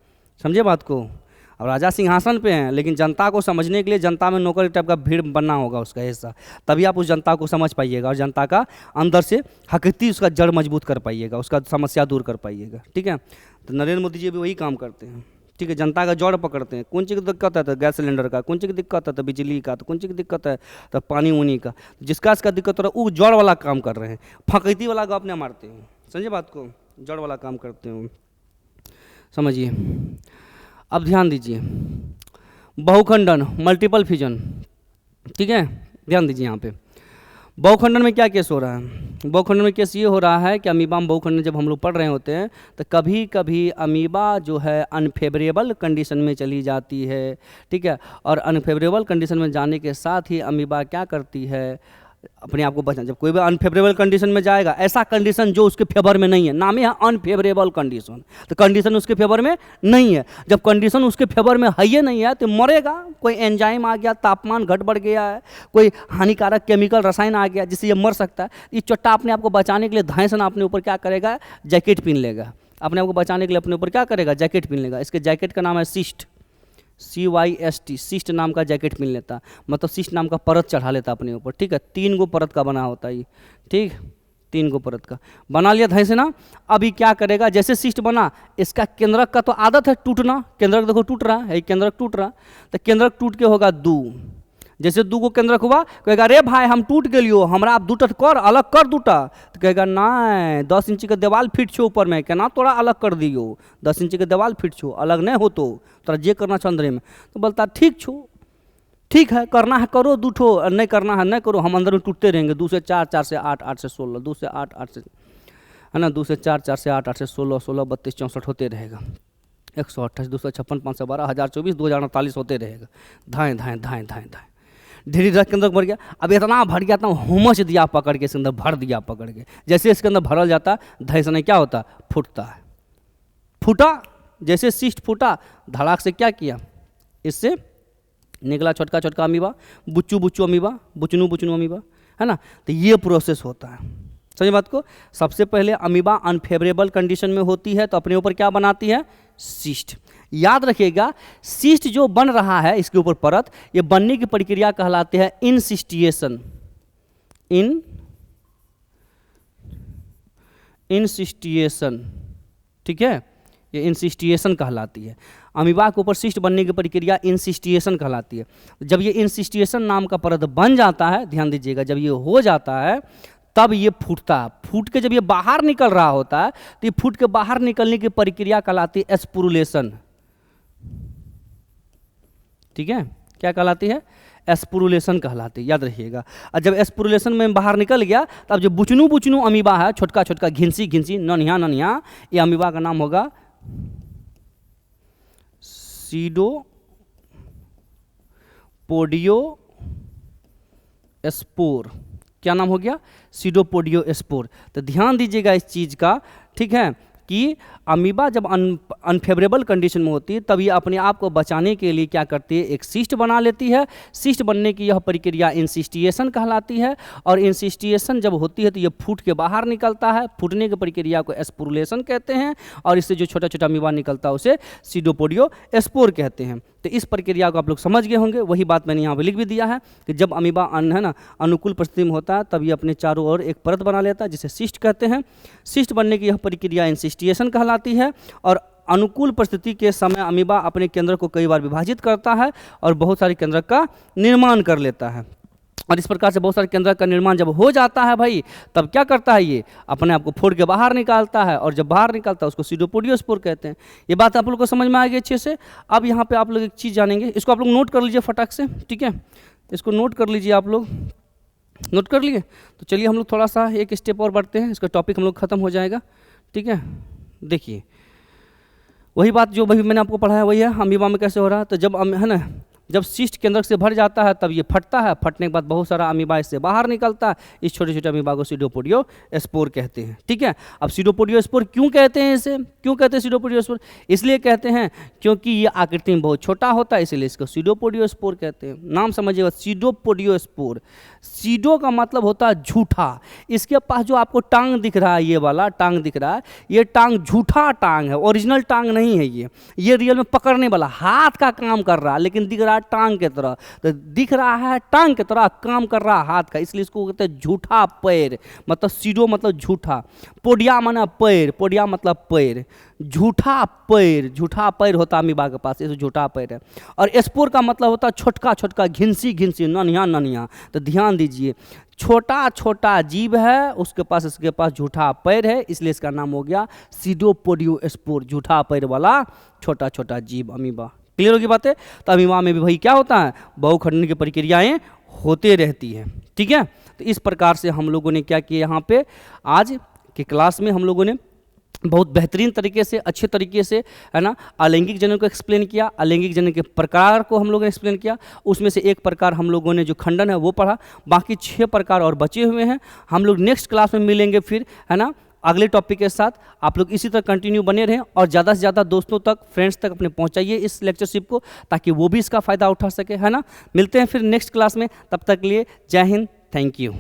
Speaker 1: समझे बात को। अब राजा सिंहासन पे हैं, लेकिन जनता को समझने के लिए जनता में नौकर टाइप का भीड़ बनना होगा उसका हिस्सा, तभी आप उस जनता को समझ पाइएगा, और जनता का अंदर से हकीकती उसका जड़ मजबूत कर पाइएगा, उसका समस्या दूर कर पाइएगा, ठीक है। तो नरेंद्र मोदी जी भी वही काम करते हैं, ठीक है। जनता का जड़ पकड़ते हैं, कौन चीज़ की दिक्कत है तो गैस सिलेंडर का, कौन चीज़ की दिक्कत है तो बिजली का, तो कौन चीज़ की दिक्कत है तो पानी उनी का, जिसका इसका दिक्कत हो रहा है वो जड़ वाला काम कर रहे हैं, फकीती वाला गप नहीं मारते हैं, समझे बात को, जड़ वाला काम करते हैं, समझिए। अब ध्यान दीजिए, बहुखंडन, मल्टीपल फिजन, ठीक है, ध्यान दीजिए यहाँ पे। बहुखंडन में क्या केस हो रहा है, बहुखंडन में केस ये हो रहा है कि अमीबा में बहुखंडन जब हम लोग पढ़ रहे होते हैं तो कभी कभी अमीबा जो है अनफेवरेबल कंडीशन में चली जाती है, ठीक है। और अनफेवरेबल कंडीशन में जाने के साथ ही अमीबा क्या करती है, अपने आप को बचा। जब कोई भी अनफेवरेबल कंडीशन में जाएगा, ऐसा कंडीशन जो उसके फेवर में नहीं है, नाम है अनफेवरेबल कंडीशन, तो कंडीशन उसके फेवर में नहीं है। जब कंडीशन उसके फेवर में है ही नहीं है तो मरेगा। कोई एंजाइम आ गया, तापमान घट बढ़ गया है, कोई हानिकारक केमिकल रसायन आ गया जिससे ये मर सकता है। ये चट्टा अपने आप को बचाने के लिए धांसन अपने ऊपर क्या करेगा, जैकेट पहन लेगा, अपने आप को बचाने के लिए अपने ऊपर क्या करेगा, जैकेट पहन लेगा। इसके जैकेट का नाम है सिस्ट, CYST, सिस्ट नाम का जैकेट मिल लेता, मतलब सिस्ट नाम का परत चढ़ा लेता अपने ऊपर, ठीक है। 3 गो परत का बना होता है ये, ठीक, 3 गो परत का बना लिया ढंग से ना। अभी क्या करेगा, जैसे सिस्ट बना, इसका केंद्रक का तो आदत है टूटना, केंद्रक देखो टूट रहा है, केंद्रक टूट रहा, तो केंद्रक टूट के होगा 2, जैसे 2 गो केंद्रक हुआ, कहेगा अरे भाई हम टूट गेलियो, हमरा आप दूटा कर अलग कर दूटा, तो कहेगा ना 10 इंची के देवाल फिट छो ऊपर में, केना तोरा अलग कर दियो, 10 इंची के देवाल फिट छो, अलग नहीं हो तो तोरा जे करना छो अंदर में, तो बोलता ठीक छो, ठीक है करना है करो, 2 ठो, नहीं करना है नहीं करो, हम अंदर में टूटते रहेंगे, 2 से 4, 4 से 8, 8 से 16, 2 से 8, 8 से, है ना, 2 से 4, 4 से 8, 8 से 16, 16, 32, 64 होते रहेगा, 128, 256, 512, 1024, 2048 होते रहेगा, धाएँ धाएँ धाएँ धाएँ धाएँ, धीरे धीरे के अंदर भर गया। अब इतना भर गया, इतना हुमच दिया पकड़ के, इसके अंदर भर दिया पकड़ के, जैसे इसके अंदर भरल जाता धैर्य से नहीं क्या होता, फूटता है, फूटा, जैसे सिस्ट फूटा, धड़ाक से क्या किया, इससे निकला छोटका छोटका अमीबा, बुच्चू बुच्चू अमीबा, बुचनू बुचनू अमीबा, है ना। तो ये प्रोसेस होता है, समझ बात को। सबसे पहले अमीबा अनफेवरेबल कंडीशन में होती है तो अपने ऊपर क्या बनाती है, सिस्ट। याद रखिएगा, सिस्ट जो बन रहा है इसके ऊपर परत, ये बनने की प्रक्रिया कहलाती है इनसिस्टिएशन, इनसिस्टिएशन, ठीक है, ये इनसिस्टिएशन कहलाती है। अमीबा के ऊपर सिस्ट बनने की प्रक्रिया इनसिस्टिएशन कहलाती है। जब ये इनसिस्टिएशन नाम का परत बन जाता है, ध्यान दीजिएगा, जब ये हो जाता है तब ये फूटता है, फूट के जब ये बाहर निकल रहा होता है तो ये फूट के बाहर निकलने की प्रक्रिया कहलाती है एस्पुरुलेशन, ठीक है, क्या कहलाती है, एस्पुरुलेशन कहलाती है, याद रखिएगा। और जब एस्पुरुलेशन में बाहर निकल गया तब जो बुचनू बुचनू अमीबा है, छोटका छोटका घिंसी घिंसी नन्हिया नन्हिया, ये अमीबा का नाम होगा सीडोपोडियोस्पोर, क्या नाम हो गया, सीडोपोडियोस्पोर। तो ध्यान दीजिएगा इस चीज़ का, ठीक है, कि अमीबा जब अनफेवरेबल कंडीशन में होती है तब ये अपने आप को बचाने के लिए क्या करती है, एक सिस्ट बना लेती है। सिस्ट बनने की यह प्रक्रिया इंसिस्टिएशन कहलाती है, और इंसिस्टिएशन जब होती है तो ये फूट के बाहर निकलता है, फूटने की प्रक्रिया को एस्पुरुलेशन कहते हैं, और इससे जो छोटा छोटा अमीबा निकलता है उसे सीडोपोडियोस्पोर कहते हैं। तो इस प्रक्रिया को आप लोग समझ गए होंगे, वही बात मैंने यहाँ पे लिख भी दिया है कि जब अमीबा है ना अनुकूल परिस्थिति में होता है तब ये अपने चारों ओर एक परत बना लेता है जिसे सिस्ट कहते हैं। सिस्ट बनने की यह प्रक्रिया इंसिस्टिएशन कहलाती है, और अनुकूल परिस्थिति के समय अमीबा अपने केंद्र को कई बार विभाजित करता है और बहुत सारे केंद्र का निर्माण कर लेता है। और इस प्रकार से बहुत सारे केंद्र का निर्माण जब हो जाता है भाई, तब क्या करता है, ये अपने आप को फोड़ के बाहर निकालता है, और जब बाहर निकालता है उसको सीडोपोडियोस्पोर कहते हैं। ये बात आप लोग को समझ में आ गई अच्छे से। अब यहाँ पे आप लोग एक चीज़ जानेंगे, इसको आप लोग नोट कर लीजिए फटाक से, ठीक है, इसको नोट कर लीजिए, आप लोग नोट कर लिए। तो चलिए हम लोग थोड़ा सा एक स्टेप और बढ़ते हैं, इसका टॉपिक हम लोग खत्म हो जाएगा, ठीक है। देखिए वही बात जो भाई मैंने आपको पढ़ाया वही है, अमीबा में कैसे हो रहा है। तो जब है ना, जब सिस्ट केंद्रक से भर जाता है तब ये फटता है, फटने के बाद बहुत सारा अमीबा इससे बाहर निकलता है, इस छोटे छोटे अमीबा को सीडोपोडियोस्पोर कहते हैं, ठीक है। अब सीडोपोडियोस्पोर क्यों कहते हैं, इसे क्यों कहते हैं सीडोपोडियोस्पोर, इसलिए कहते हैं क्योंकि ये आकृति में बहुत छोटा होता है, इसलिए इसको सीडोपोडियोस्पोर कहते हैं। नाम समझिएगा, सीडोपोडियोस्पोर, सीडो का मतलब होता है झूठा। इसके पास जो आपको टांग दिख रहा है, ये वाला टांग दिख रहा है, ये टांग झूठा टांग है, ओरिजिनल टांग नहीं है। ये रियल में पकड़ने वाला हाथ का काम कर रहा है, लेकिन दिख रहा है टांग के तरह, तो दिख रहा है टांग के तरह, काम कर रहा है हाथ का, इसलिए इसको कहते हैं झूठा पैर। मतलब सीडो मतलब झूठा, पोडिया माना पैर, पोडिया मतलब पैर, झूठा पैर, झूठा पैर होता है अमीबा के पास, ये झूठा पैर है। और स्पोर का मतलब होता है छोटका छोटका, घिंसी घिंसी, नन्हिया नन्हिया। तो ध्यान दीजिए, छोटा छोटा जीव है, उसके पास इसके पास झूठा पैर है, इसलिए इसका नाम हो गया सीडोपोडियोस्पोर, झूठा पैर वाला छोटा छोटा जीव अमीबा। क्लियर होगी बातें। तो अमीबा में भी भाई क्या होता है, बहुखंडन की प्रक्रियाएं होते रहती है, ठीक है। तो इस प्रकार से हम लोगों ने क्या किया, यहाँ पे आज के क्लास में हम लोगों ने बहुत बेहतरीन तरीके से, अच्छे तरीके से, है ना, अलैंगिक जनन को एक्सप्लेन किया, अलैंगिक जनन के प्रकार को हम लोगों ने एक्सप्लेन किया। उसमें से एक प्रकार हम लोगों ने जो खंडन है वो पढ़ा, बाकी 6 प्रकार और बचे हुए हैं। हम लोग नेक्स्ट क्लास में मिलेंगे फिर, है ना, अगले टॉपिक के साथ। आप लोग इसी तरह कंटिन्यू बने रहें और ज़्यादा से ज़्यादा दोस्तों तक, फ्रेंड्स तक अपने पहुंचाइए इस लेक्चरशिप को, ताकि वो भी इसका फ़ायदा उठा सके, है ना। मिलते हैं फिर नेक्स्ट क्लास में, तब तक के लिए जय हिंद, थैंक यू।